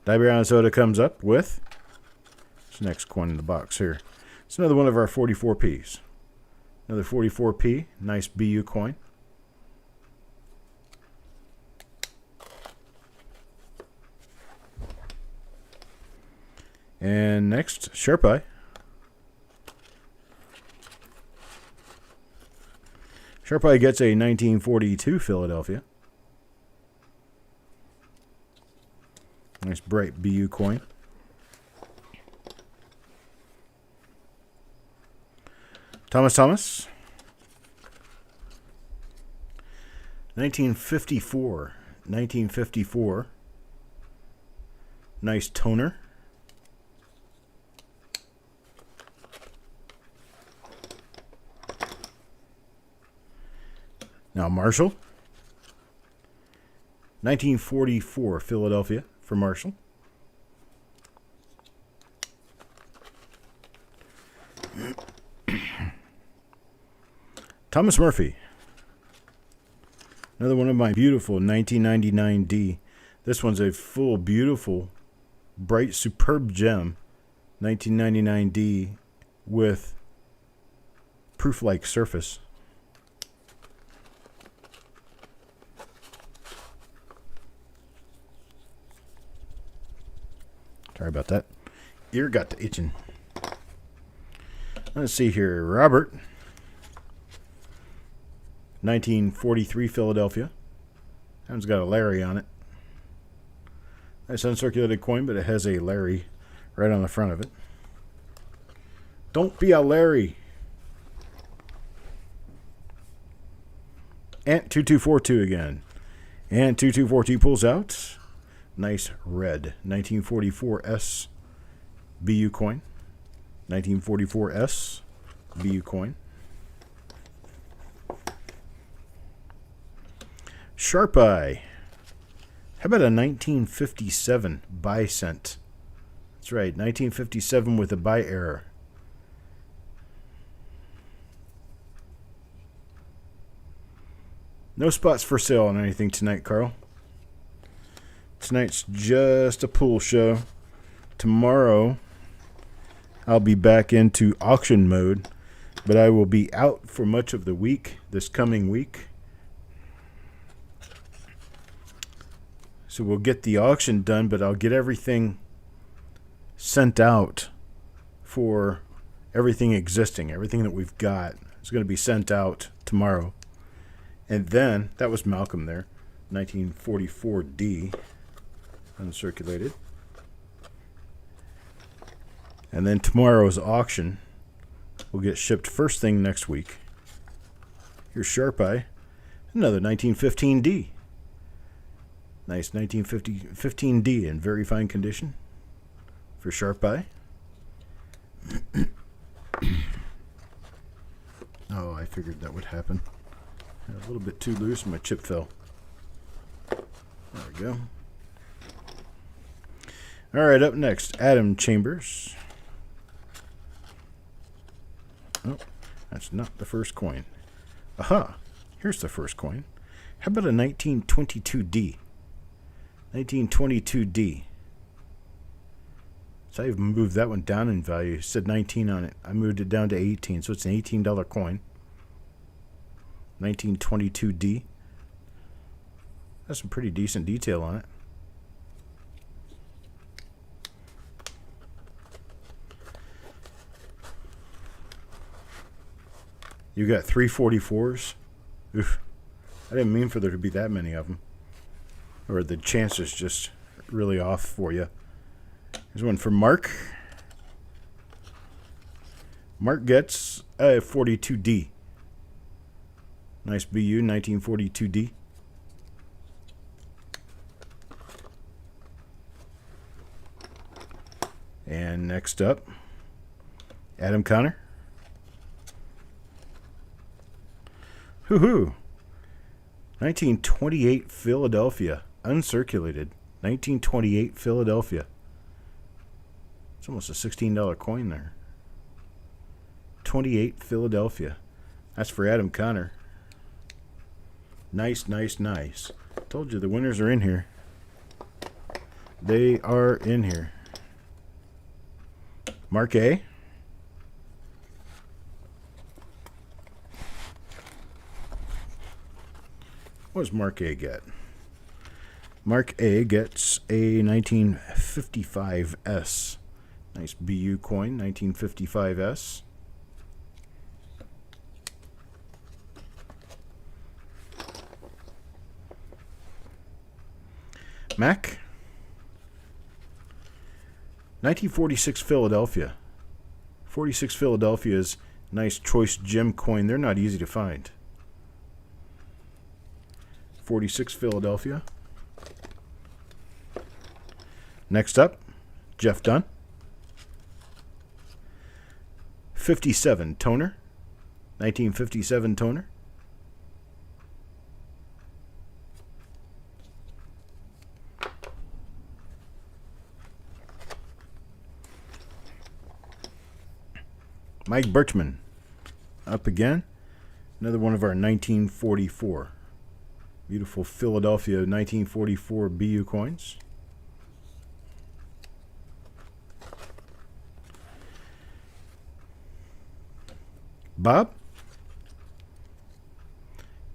Dye Brown Soda comes up with, what's the next coin in the box here? It's another one of our 44Ps. Another 44P, nice BU coin. And next, Sharp Eye. Sharp Eye gets a 1942 Philadelphia. Nice bright BU coin. Thomas. 1954. 1954. Nice toner. Now Marshall. 1944 Philadelphia for Marshall. Thomas Murphy. Another one of my beautiful 1999D. This one's a full, beautiful, bright, superb gem. 1999D with proof-like surface. Sorry about that. Ear got to itching. Let's see here. Robert. 1943 Philadelphia. That one's got a Larry on it. Nice uncirculated coin, but it has a Larry right on the front of it. Don't be a Larry. Ant 2242 again. Ant 2242 pulls out. Nice red 1944S BU coin. 1944S BU coin. Sharp Eye. How about a 1957 buy cent? That's right, 1957 with a buy error. No spots for sale on anything tonight, Carl. Tonight's just a pool show. Tomorrow, I'll be back into auction mode, but I will be out for much of the week, this coming week. So we'll get the auction done, but I'll get everything sent out for everything existing. Everything that we've got is going to be sent out tomorrow. And then, that was Malcolm there, 1944D, uncirculated. And then tomorrow's auction will get shipped first thing next week. Here's Sharp Eye, another 1915D. Nice 1915D in very fine condition for Sharp Eye. Oh, I figured that would happen. A little bit too loose and my chip fell. There we go. All right, up next, Adam Chambers. Oh, That's not the first coin. Aha! Here's the first coin. How about a 1922D? 1922D. So I've moved that one down in value. It said 19 on it. I moved it down to 18, so it's an $18 coin. 1922D. That's some pretty decent detail on it. You got 344s. Oof. I didn't mean for there to be that many of them. Or the chance is just really off for you. Here's one for Mark. Mark gets a 42D. Nice BU, 1942D. And next up, Adam Connor. Hoo-hoo. 1928 Philadelphia. Uncirculated. 1928 Philadelphia. It's almost a $16 coin there. 28 Philadelphia. That's for Adam Connor. Nice, nice, nice. Told you the winners are in here. They are in here. Mark A. What does Mark A get? Mark A gets a 1955S. Nice BU coin, 1955S. Mac. 1946 Philadelphia. 46 Philadelphia's nice choice gem coin. They're not easy to find. 46 Philadelphia. Next up, Jeff Dunn. 57 Toner. 1957 Toner. Mike Birchman. Up again. Another one of our 1944. Beautiful Philadelphia 1944 BU coins. Bob.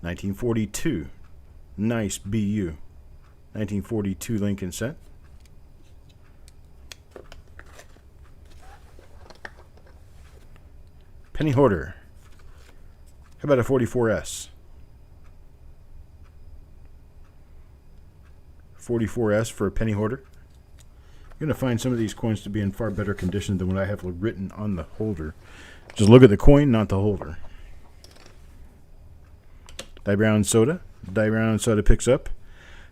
1942. Nice BU. 1942 Lincoln set. Penny Hoarder. How about a 44S? 44S for a Penny Hoarder. You're going to find some of these coins to be in far better condition than what I have written on the holder. Just look at the coin, not the holder. Die Brown Soda. Die Brown Soda picks up.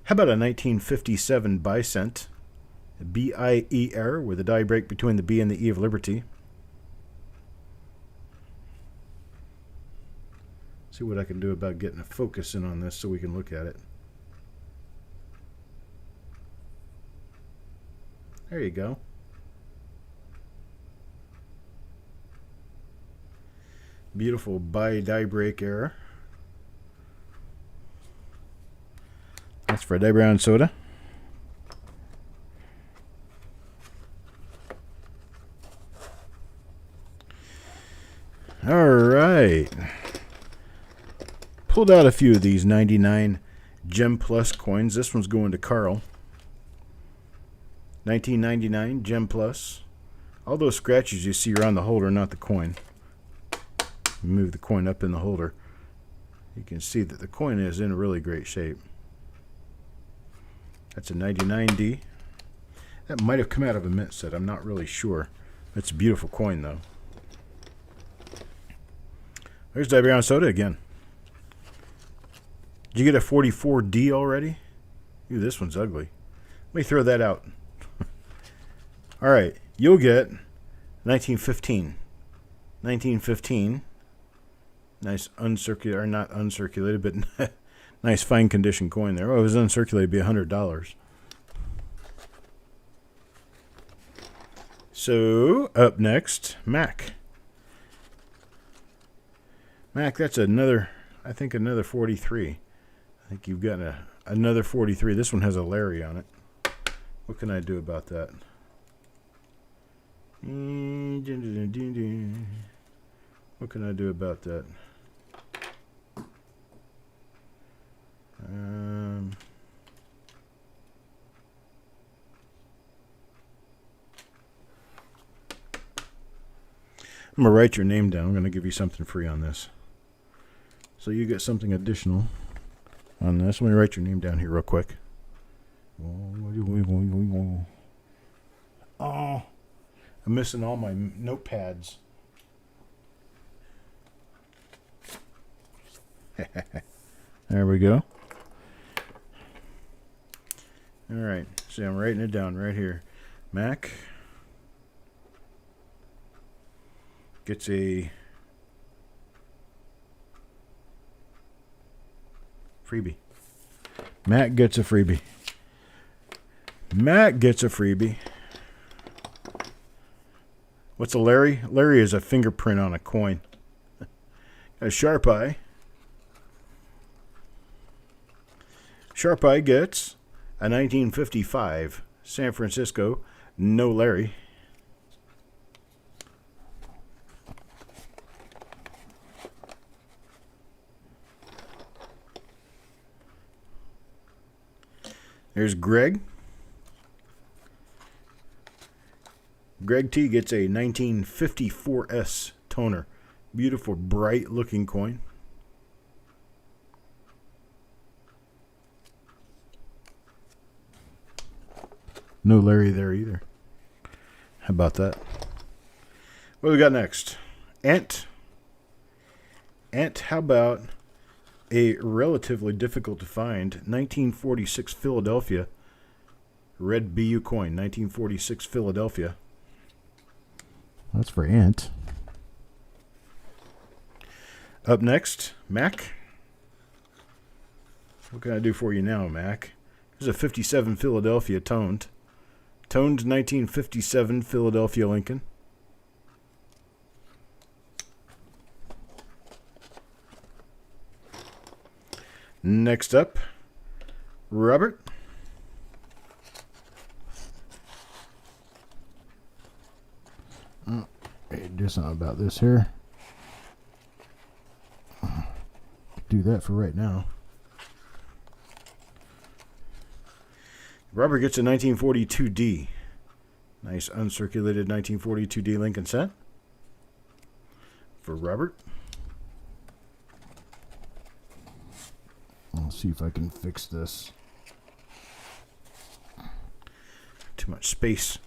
How about a 1957 Bicent? B-I-E-R with a die break between the B and the E of Liberty. See what I can do about getting a focus in on this so we can look at it. There you go. Beautiful by die break error. That's for Die Brown Soda. All right. Pulled out a few of these 99 Gem Plus coins. This one's going to Carl. 1999 Gem Plus. All those scratches you see are on the holder, not the coin. Move the coin up in the holder. You can see that the coin is in really great shape. That's a 99D. That might have come out of a mint set. I'm not really sure. It's a beautiful coin, though. There's Die Brown Soda again. Did you get a 44D already? Ooh, this one's ugly. Let me throw that out. All right, you'll get 1915. 1915. Nice uncirculated, or not uncirculated, but nice fine condition coin there. Oh, it was uncirculated, it'd be $100. So, up next, Mac. Mac, that's another, I think another 43. I think you've got another 43. This one has a Larry on it. What can I do about that? What can I do about that? I'm going to write your name down. I'm going to give you something free on this. So you get something additional on this. Let me write your name down here real quick. Oh, I'm missing all my notepads. There we go. All right. See, I'm writing it down right here. Mac gets a freebie. Mac gets a freebie. Mac gets a freebie. What's a Larry? Larry is a fingerprint on a coin. A Sharp Eye. Sharp Eye gets a 1955 San Francisco No Larry. There's Greg. Greg T gets a 1954S toner. Beautiful, bright looking coin. No Larry there either. How about that? What do we got next? Ant. Ant, how about a relatively difficult to find 1946 Philadelphia red BU coin. 1946 Philadelphia. That's for Ant. Up next, Mac. What can I do for you now, Mac? There's a 57 Philadelphia toned. Toned 1957 Philadelphia Lincoln. Next up, Robert. Do something about this here. Do that for right now. Robert gets a 1942D. Nice uncirculated 1942D Lincoln set for Robert. I'll see if I can fix this. Too much space.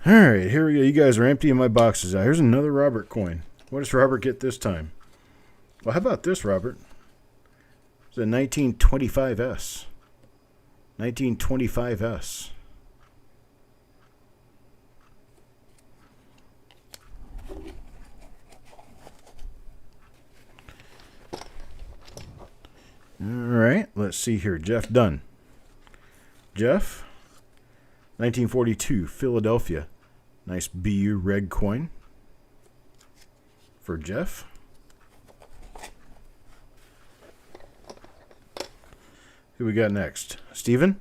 Alright, here we go. You guys are emptying my boxes out. Here's another Robert coin. What does Robert get this time? Well, how about this, Robert? It's a 1925S. 1925S. Alright, let's see here. Jeff Dunn. Jeff, 1942 Philadelphia. Nice BU red coin for Jeff. Who we got next? Steven.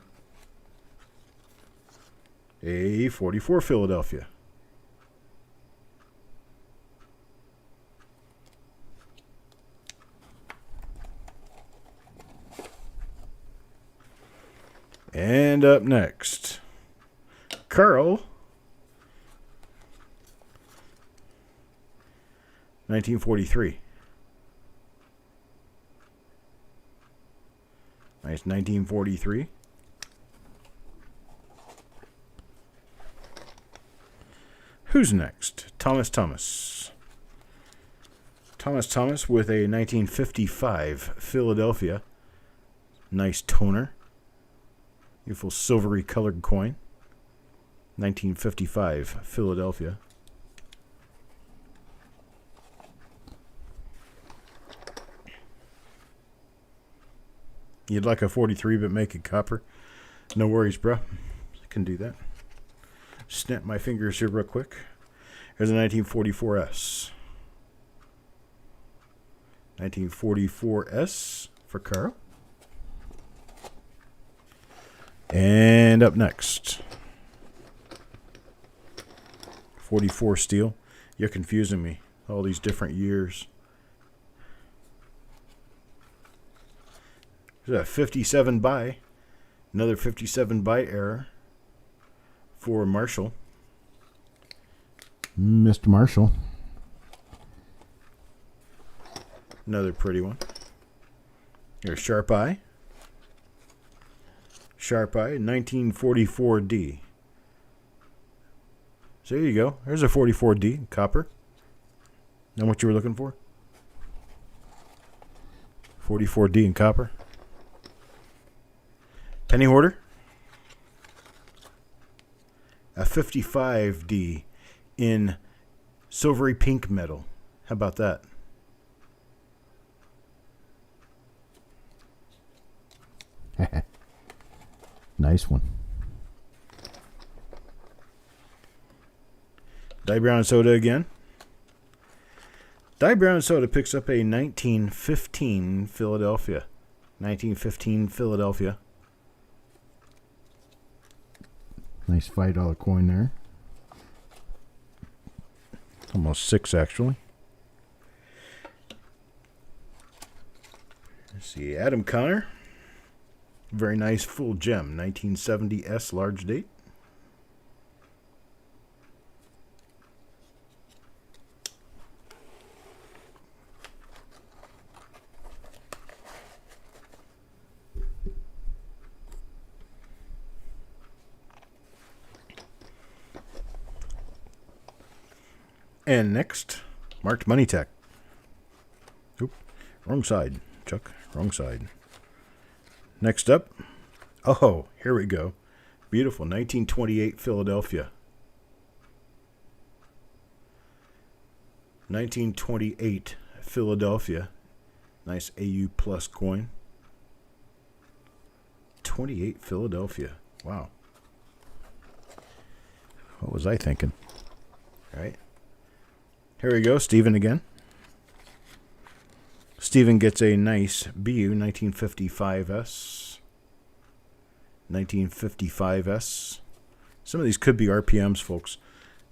A 44 Philadelphia. And up next, Carl. 1943. Nice 1943. Who's next? Thomas Thomas. Thomas Thomas with a 1955 Philadelphia. Nice toner. Beautiful silvery colored coin. 1955 Philadelphia. You'd like a 43 but make it copper? No worries, bro. I can do that. Snap my fingers here real quick. Here's a 1944S. 1944S for Carl. And up next, 44 steel. You're confusing me. All these different years. There's a 57 by. Another 57 by error for Marshall. Mr. Marshall. Another pretty one. Here's Sharp Eye. Sharp Eye, 1944D. So there you go. There's a 44D, copper. Know what you were looking for? 44D in copper. Penny Hoarder. A 55D in silvery pink metal. How about that? Nice one. Dye Brown Soda again. Dye Brown Soda picks up a 1915 Philadelphia. 1915 Philadelphia. Nice $5 coin there. Almost 6 actually. Let's see, Adam Connor. Very nice full gem, 1970S large date. And next, marked Money Tech. Oop, wrong side, Chuck, wrong side. Next up, oh, here we go. Beautiful, 1928 Philadelphia. 1928 Philadelphia. Nice AU plus coin. 28 Philadelphia. Wow. What was I thinking? All right. Here we go, Steven again. Steven gets a nice BU 1955S. 1955S. Some of these could be RPMs, folks.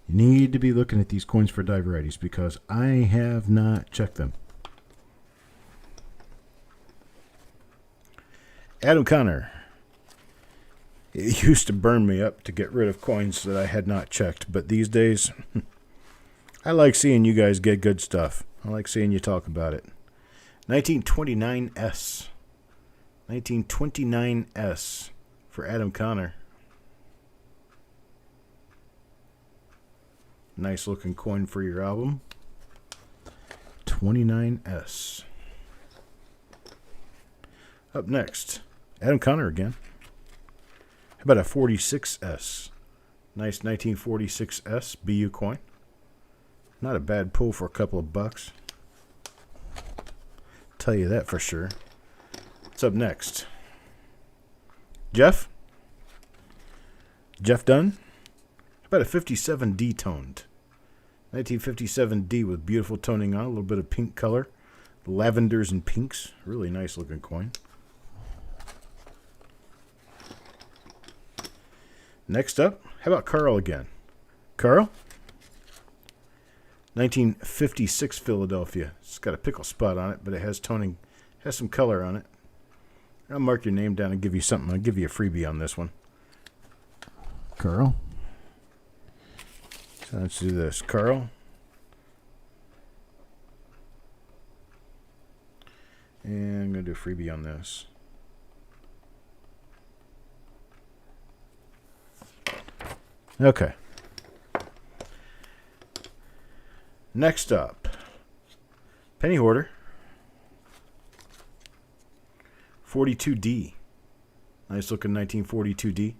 You need to be looking at these coins for die varieties because I have not checked them. Adam Connor. It used to burn me up to get rid of coins that I had not checked, but these days, I like seeing you guys get good stuff. I like seeing you talk about it. 1929S. 1929S for Adam Connor. Nice looking coin for your album. 29S. Up next, Adam Connor again. How about a 46S? Nice 1946S BU coin. Not a bad pull for a couple of bucks. Tell you that for sure. What's up next? Jeff? Jeff Dunn? How about a 57D toned? 1957D with beautiful toning on, a little bit of pink color. Lavenders and pinks. Really nice looking coin. Next up, how about Carl again? Carl? 1956 Philadelphia. It's got a pickle spot on it, but it has toning, has some color on it. I'll mark your name down and give you something. I'll give you a freebie on this one. Carl. So let's do this. Carl. And I'm going to do a freebie on this. Okay. Next up, Penny Hoarder, 42D. Nice looking 1942D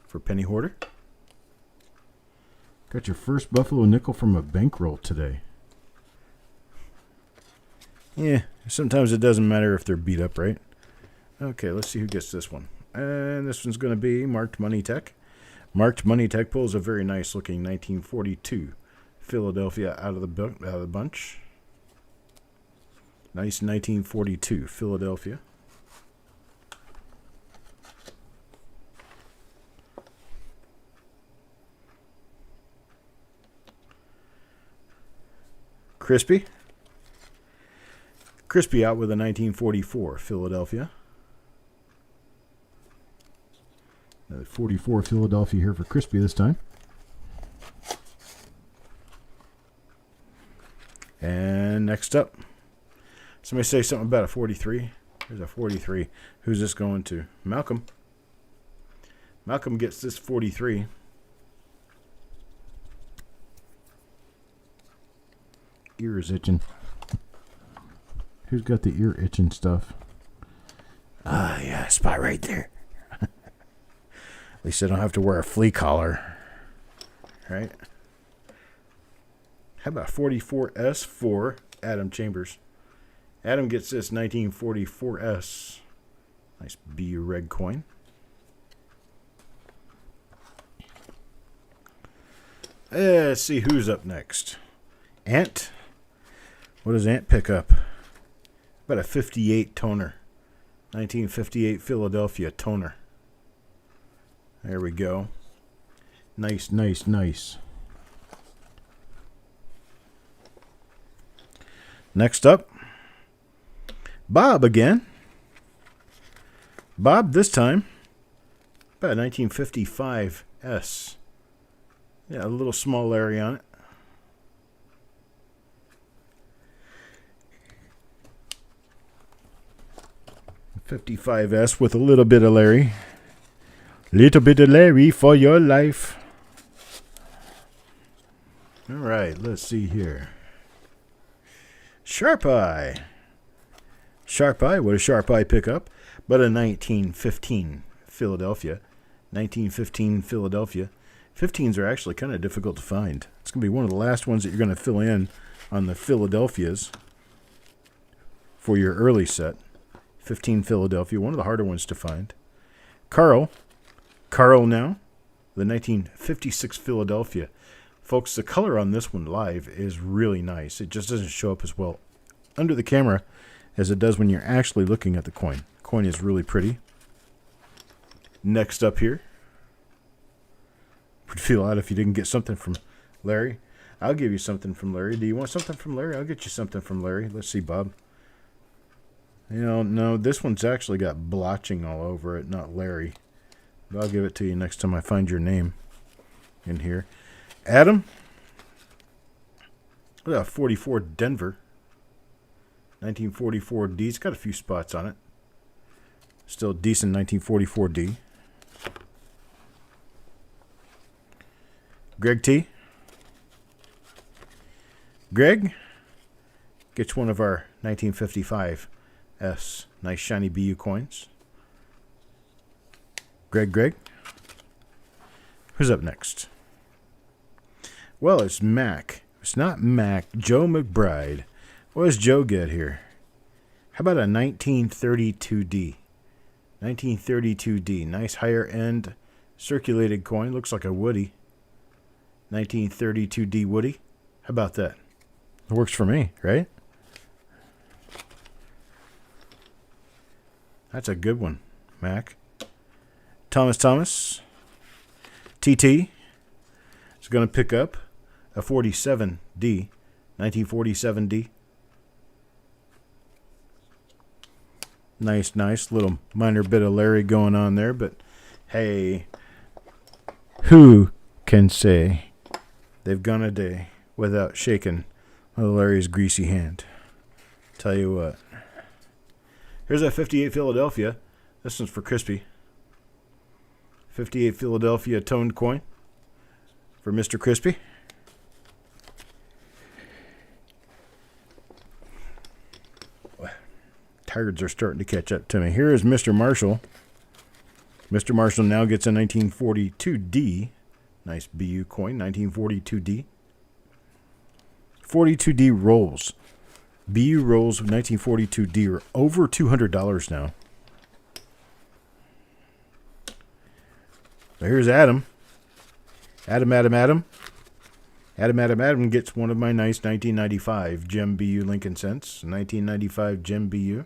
for Penny Hoarder. Got your first Buffalo nickel from a bankroll today. Yeah, sometimes it doesn't matter if they're beat up, right? Okay, let's see who gets this one. And this one's going to be Marked Money Tech. Marked Money Tech pulls a very nice looking 1942 Philadelphia out of the bunch. Nice 1942 Philadelphia. Crispy. Crispy out with a 1944 Philadelphia. Another 44 Philadelphia here for Crispy this time. And next up, somebody say something about a 43. There's a 43. Who's this going to? Malcolm. Malcolm gets this 43. Ear is itching. Who's got the ear itching stuff? Ah, yeah, spot right there. At least I don't have to wear a flea collar. Right? How about 44S for Adam Chambers? Adam gets this 1944S. Nice BU red coin. Let's see who's up next. Ant. What does Ant pick up? About a 58 toner. 1958 Philadelphia toner. There we go. Nice, nice, nice. Next up, Bob again. Bob this time, about a 1955 S. Yeah, a little small Larry on it. .55S with a little bit of Larry. Little bit of Larry for your life. All right, let's see here. Sharp Eye. Sharp Eye, what does Sharp Eye pick up? But a 1915 Philadelphia. 1915 Philadelphia. 15s are actually kind of difficult to find. It's going to be one of the last ones that you're going to fill in on the Philadelphias for your early set. 15 Philadelphia, one of the harder ones to find. Carl now, the 1956 Philadelphia. Folks, the color on this one live is really nice. It just doesn't show up as well under the camera as it does when you're actually looking at the coin. The coin is really pretty. Next up here. Would feel odd if you didn't get something from Larry. I'll give you something from Larry. Do you want something from Larry? I'll get you something from Larry. Let's see, Bob. You know, no, this one's actually got blotching all over it, not Larry. But I'll give it to you next time I find your name in here. Adam. Look at that 44 Denver. 1944 D. It's got a few spots on it. Still decent 1944 D. Greg T. Greg gets one of our 1955 S. Nice shiny BU coins. Greg. Who's up next? Well, it's Mac. It's not Mac. Joe McBride. What does Joe get here? How about a 1932D? 1932D. Nice higher end circulated coin. Looks like a Woody. 1932D Woody. How about that? It works for me, right? That's a good one, Mac. Thomas. TT is going to pick up a 47D. 1947D. Nice. Little minor bit of Larry going on there, but hey, who can say they've gone a day without shaking Larry's greasy hand? Tell you what. Here's that 58 Philadelphia. This one's for Crispy. 58 Philadelphia toned coin for Mr. Crispy. Tigers are starting to catch up to me. Here is Mr. Marshall. Mr. Marshall now gets a 1942D. Nice BU coin, 1942D. 42D rolls. BU rolls of 1942D are over $200 now. So here's Adam. Adam. Adam gets one of my nice 1995 Gem BU Lincoln Cents. 1995 Gem BU.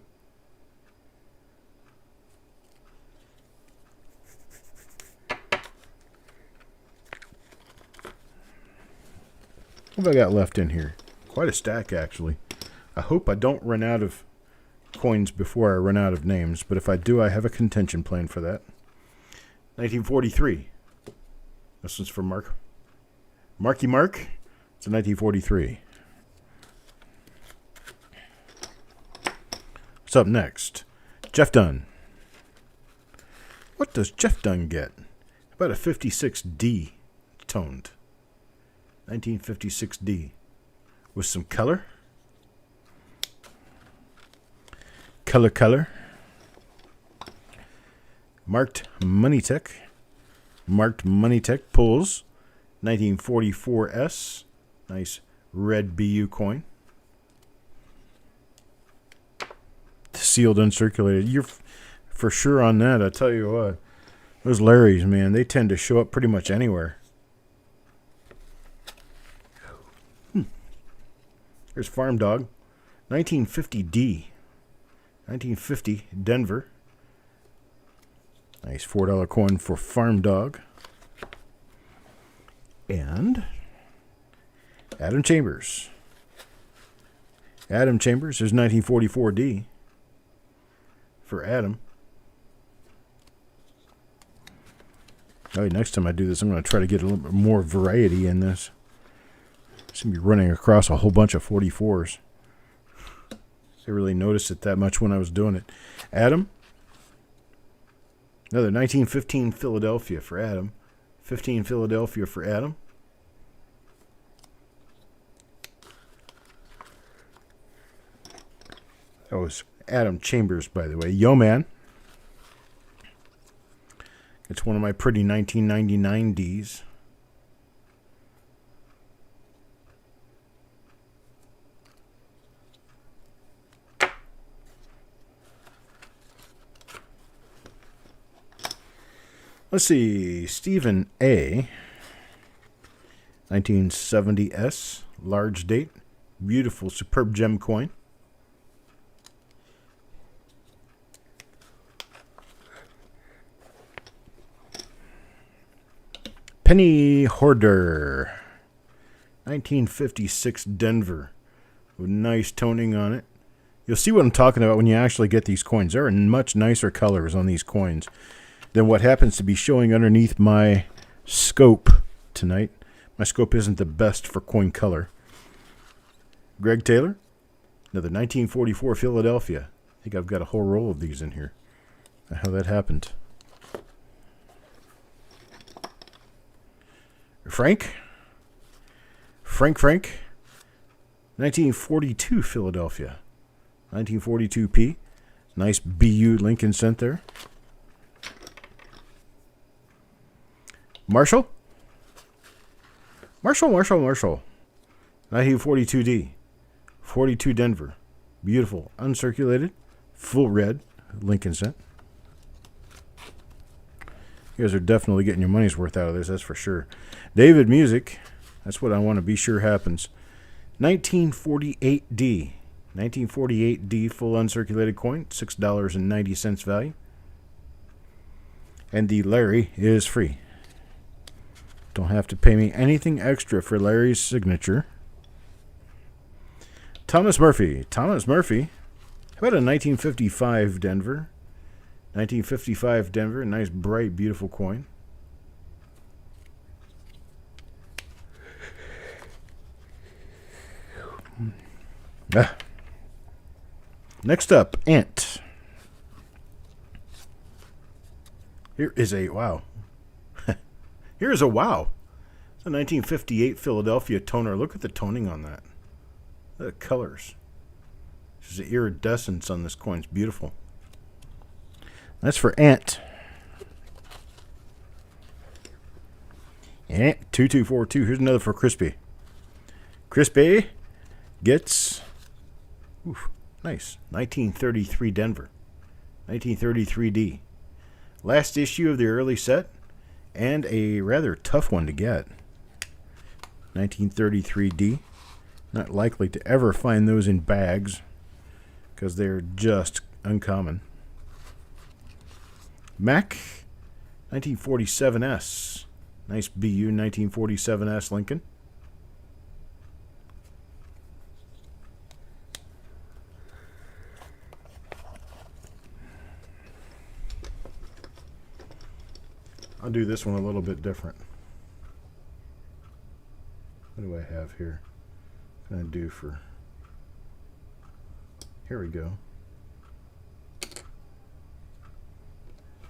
What have I got left in here? Quite a stack, actually. I hope I don't run out of coins before I run out of names, but if I do, I have a contention plan for that. 1943. This one's for Marky Mark. It's a 1943. What's up next? Jeff Dunn. What does Jeff Dunn get? About a 56D toned. 1956D. With some color. Color. Marked Money Tech. Marked Money Tech pulls. 1944S. Nice red BU coin. Sealed, uncirculated. You're for sure on that. I tell you what. Those Larrys, man, they tend to show up pretty much anywhere. Here's Farm Dog. 1950D. 1950 Denver. Nice $4 coin for Farm Dog. And Adam Chambers. Adam Chambers is 1944D for Adam. Oh, next time I do this, I'm going to try to get a little bit more variety in this. It's going to be running across a whole bunch of 44s. I really noticed it that much when I was doing it. Adam. Another 1915 Philadelphia for Adam. 15 Philadelphia for Adam. That was Adam Chambers, by the way. Yo, man. It's one of my pretty 1999 Ds. Let's see, Stephen A. 1970S, large date, beautiful, superb gem coin. Penny Hoarder, 1956 Denver, with nice toning on it. You'll see what I'm talking about when you actually get these coins. There are much nicer colors on these coins than what happens to be showing underneath my scope tonight. My scope isn't the best for coin color. Greg Taylor, another 1944 Philadelphia. I think I've got a whole roll of these in here. How that happened. Frank, 1942 Philadelphia. 1942P. Nice BU Lincoln cent there. Marshall. 1942D. 42 Denver. Beautiful. Uncirculated. Full red. Lincoln cent. You guys are definitely getting your money's worth out of this, that's for sure. David Music. That's what I want to be sure happens. 1948D. 1948D full uncirculated coin. $6.90 value. And the Larry is free. Don't have to pay me anything extra for Larry's signature. Thomas Murphy. How about a 1955 Denver? 1955 Denver. Nice, bright, beautiful coin. Next up, Ant. Here is a wow. Here's a wow. It's a 1958 Philadelphia toner. Look at the toning on that. Look at the colors. There's the iridescence on this coin. It's beautiful. That's for Ant. Ant 2242. Here's another for Crispy. Crispy gets nice 1933 Denver. 1933D. Last issue of the early set. And a rather tough one to get. 1933D. Not likely to ever find those in bags because they're just uncommon. Mac 1947S. Nice BU 1947S Lincoln. I'll do this one a little bit different. What do I have here? What can I do for... Here we go.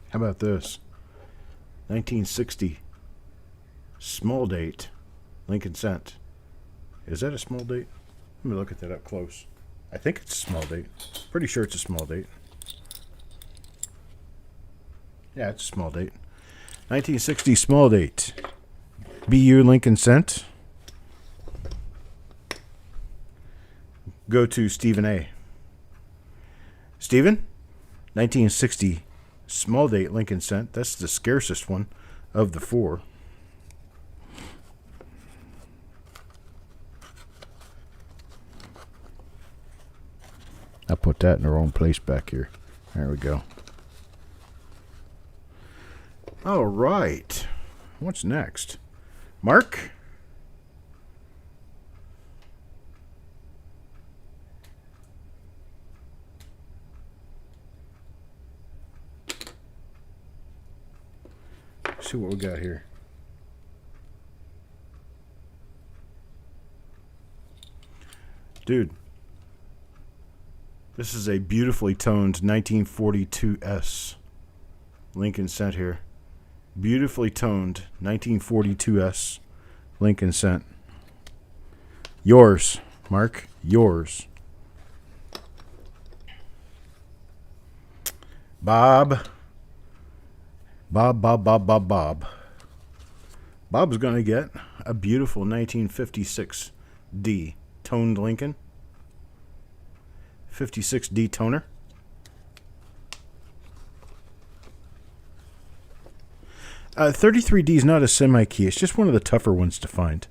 How about this? 1960. Small date. Lincoln Cent. Is that a small date? Let me look at that up close. I think it's a small date. Pretty sure it's a small date. Yeah, it's a small date. 1960 small date. BU Lincoln Cent. Go to Stephen A. Stephen, 1960 small date Lincoln Cent. That's the scarcest one of the four. I'll put that in the wrong place back here. There we go. All right. What's next? Mark? See what we got here. Dude. This is a beautifully toned 1942S. Lincoln Cent here. Beautifully toned 1942S Lincoln Cent. Yours, Mark. Yours. Bob. Bob's going to get a beautiful 1956D toned Lincoln. 56D toner. Uh, 33D is not a semi-key. It's just one of the tougher ones to find.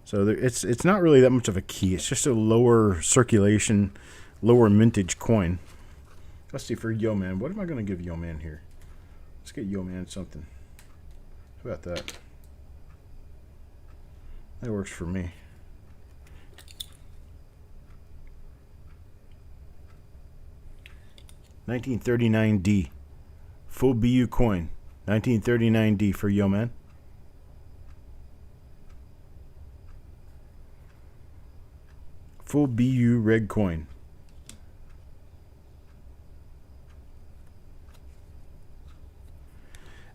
So it's not really that much of a key. It's just a lower circulation, lower mintage coin. Let's see for Yo Man. What am I going to give Yo Man here? Let's get Yo Man something. How about that? That works for me. $1939D. Full BU coin. $1939D for Yo Man. Full BU red coin.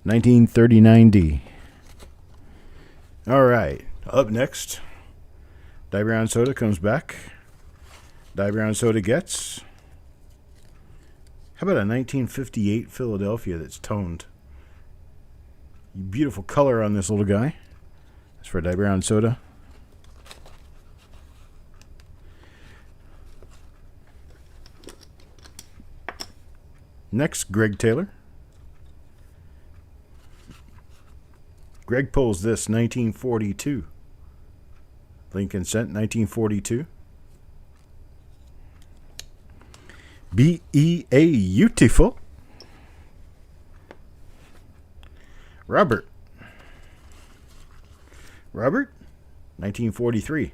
$1939D. All right. Up next, Die Brown Soda comes back. Die Brown Soda gets. How about a 1958 Philadelphia that's toned? Beautiful color on this little guy. That's for Die Brown Soda. Next, Greg Taylor. Greg pulls this 1942. Lincoln Cent 1942. Beautiful. Robert. 1943.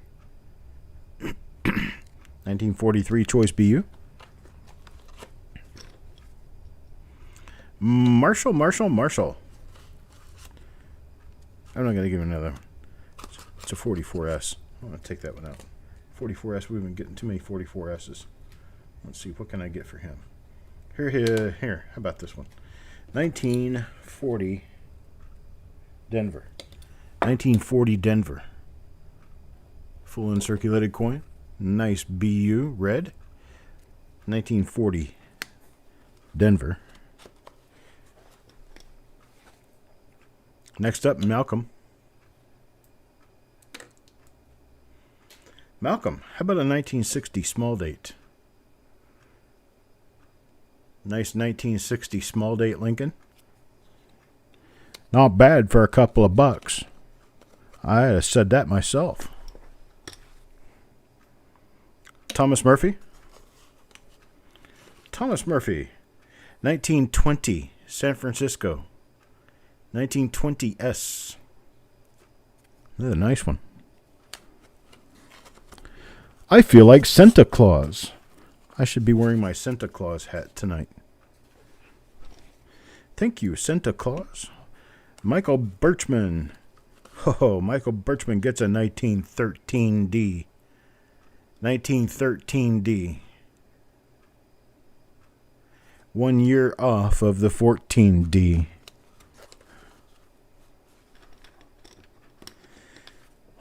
1943 Choice BU. Marshall. I'm not going to give him another. It's a 44S. I'm going to take that one out. 44S, we've been getting too many 44S's. Let's see, what can I get for him? Here. How about this one? 1940 Denver. 1940 Denver. Full uncirculated coin. Nice BU red. 1940 Denver. Next up, Malcolm. How about a 1960 small date? Nice 1960 small date Lincoln. Not bad for a couple of bucks. I said that myself. Thomas Murphy. Thomas Murphy. 1920. San Francisco. 1920S. Another nice one. I feel like Santa Claus. I should be wearing my Santa Claus hat tonight. Thank you, Santa Claus. Michael Birchman. Oh, Michael Birchman gets a 1913D. 1913D. 1 year off of the 14D.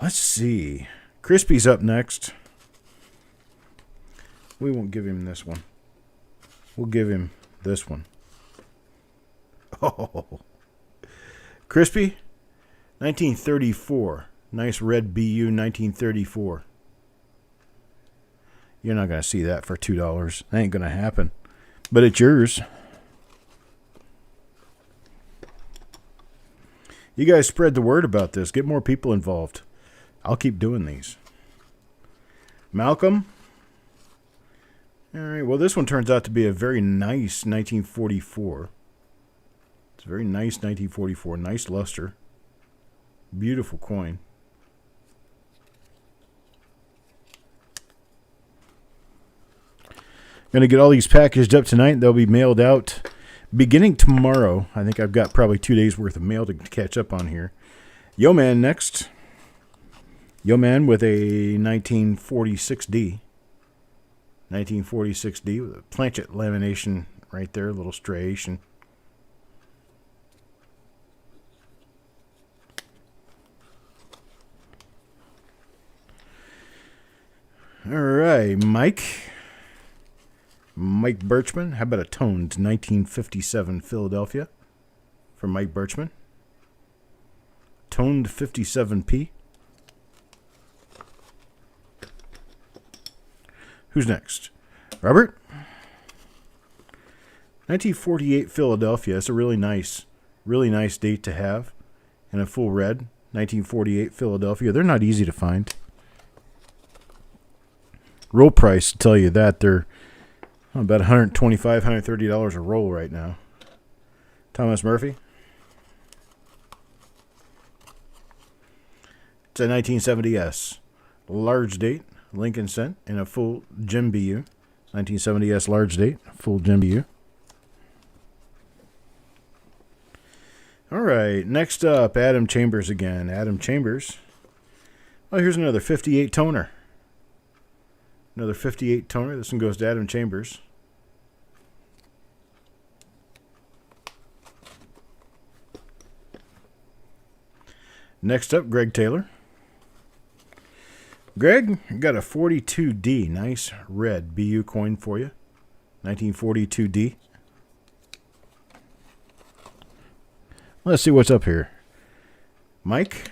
Let's see. Crispy's up next. We won't give him this one. We'll give him this one. Oh. Crispy, 1934. Nice red BU, 1934. You're not going to see that for $2. That ain't going to happen. But it's yours. You guys spread the word about this. Get more people involved. I'll keep doing these. Malcolm. All right. Well, this one turns out to be a very nice 1944. It's a very nice 1944. Nice luster. Beautiful coin. Going to get all these packaged up tonight. They'll be mailed out beginning tomorrow. I think I've got probably 2 days worth of mail to catch up on here. Yo Man next. Yo Man with a 1946D. 1946D with a planchet lamination right there. A little striation. All right, Mike. Mike Birchman. How about a toned 1957 Philadelphia from Mike Birchman? Toned 57P. Who's next? Robert? 1948 Philadelphia. It's a really nice date to have. And a full red. 1948 Philadelphia. They're not easy to find. Roll price to tell you that they're about $125, $130 a roll right now. Thomas Murphy. It's a 1970S. Large date. Lincoln cent in a full gem BU. 1970S large date. Full gem BU. All right. Next up, Adam Chambers again. Adam Chambers. Oh, here's another 58 toner. Another 58 toner. This one goes to Adam Chambers. Next up, Greg Taylor. Greg, got a 42D. Nice red BU coin for you. 1942D. Let's see what's up here. Mike.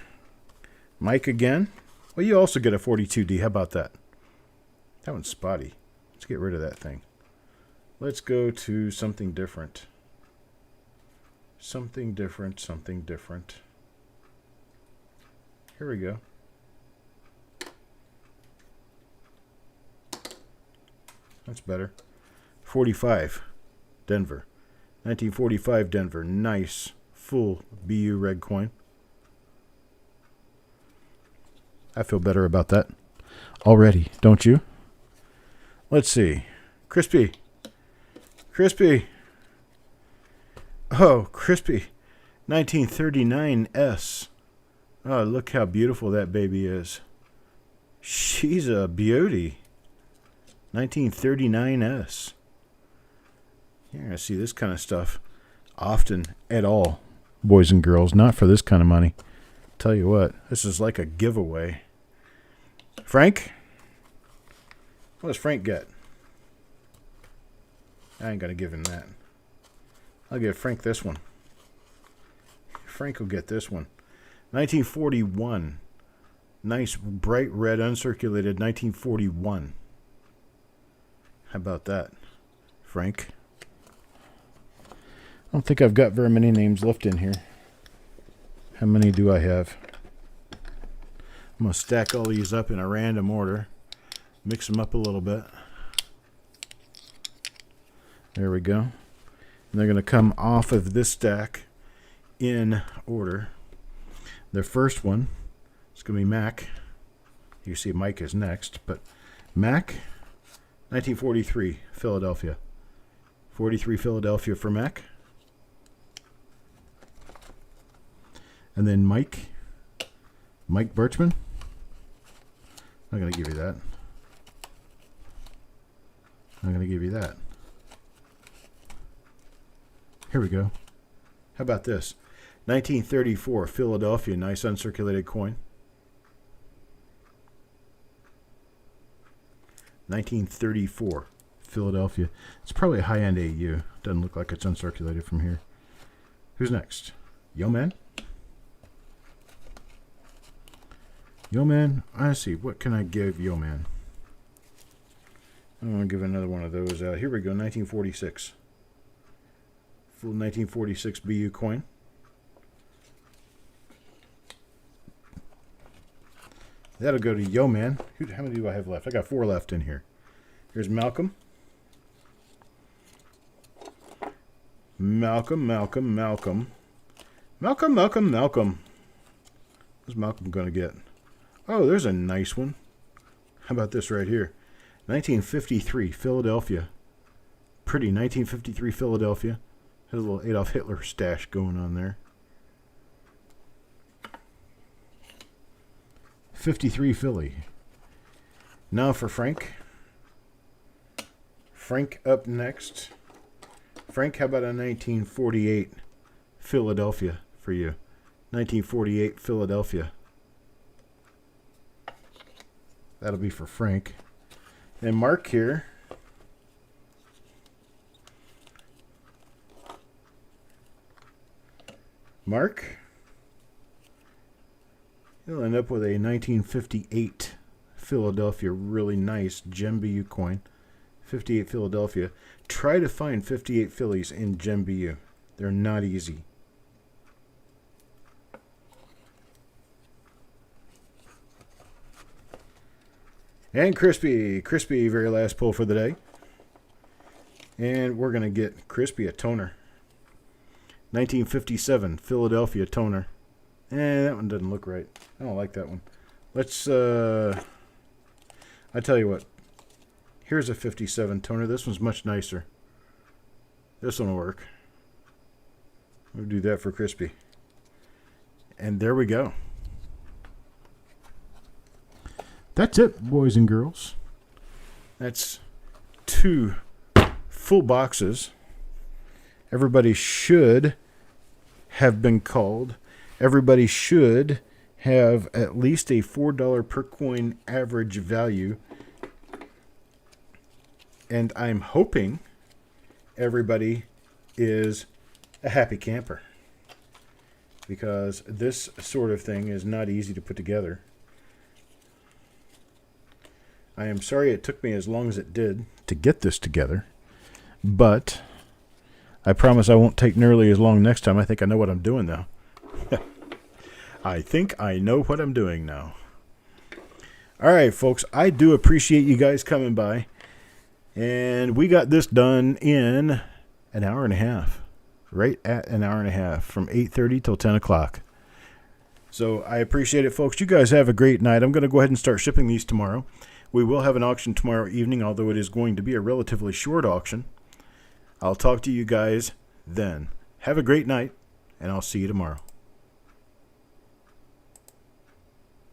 Mike again. Well, you also get a 42D. How about that? That one's spotty. Let's get rid of that thing. Let's go to something different. Something different, something different. Here we go. That's better. 45, Denver. 1945 Denver. Nice, full BU red coin. I feel better about that already, don't you? Let's see. Crispy. Crispy. Oh, Crispy. 1939S. Oh, look how beautiful that baby is. She's a beauty. 1939S. You're going to see this kind of stuff often at all, boys and girls. Not for this kind of money. Tell you what, this is like a giveaway. Frank? What does Frank get? I ain't going to give him that. I'll give Frank this one. Frank will get this one. 1941. Nice bright red uncirculated 1941. How about that, Frank? I don't think I've got very many names left in here. How many do I have? I'm going to stack all these up in a random order. Mix them up a little bit. There we go. And they're going to come off of this stack in order. The first one is going to be Mac. You see Mike is next, but Mac, 1943, Philadelphia. 43 Philadelphia for Mac. And then Mike Birchman. I'm going to give you that. I'm going to give you that. Here we go. How about this? 1934 Philadelphia, nice uncirculated coin. 1934 Philadelphia. It's probably a high-end AU. Doesn't look like it's uncirculated from here. Who's next? Yo Man. Yo Man. I see. What can I give Yo Man? I'm going to give another one of those out. Here we go. 1946. Full 1946 BU coin. That'll go to Yo Man. How many do I have left? I got 4 left in here. Here's Malcolm. Malcolm. What's Malcolm going to get? Oh, there's a nice one. How about this right here? 1953 Philadelphia. Pretty 1953 Philadelphia. Has a little Adolf Hitler stash going on there. 53 Philly. Now for Frank. Frank up next. Frank, how about a 1948 Philadelphia for you? 1948 Philadelphia. That'll be for Frank. And Mark here. Mark. You'll end up with a 1958 Philadelphia, really nice Gem BU coin. 58 Philadelphia. Try to find 58 Phillies in Gem BU. They're not easy. And Crispy, very last pull for the day. And we're going to get Crispy a toner. 1957 Philadelphia toner. That one doesn't look right. I don't like that one. Let's, I tell you what. Here's a 57 toner. This one's much nicer. This one will work. We'll do that for Crispy. And there we go. That's it, boys and girls. That's 2 full boxes. Everybody should have been called. Everybody should have at least a $4 per coin average value. And I'm hoping everybody is a happy camper, because this sort of thing is not easy to put together. I am sorry it took me as long as it did to get this together, but I promise I won't take nearly as long next time. I think I know what I'm doing now. I think I know what I'm doing now. All right, folks, I do appreciate you guys coming by. And we got this done in an hour and a half. Right at an hour and a half, from 8:30 till 10 o'clock. So I appreciate it, folks. You guys have a great night. I'm going to go ahead and start shipping these tomorrow. We will have an auction tomorrow evening, although it is going to be a relatively short auction. I'll talk to you guys then. Have a great night, and I'll see you tomorrow.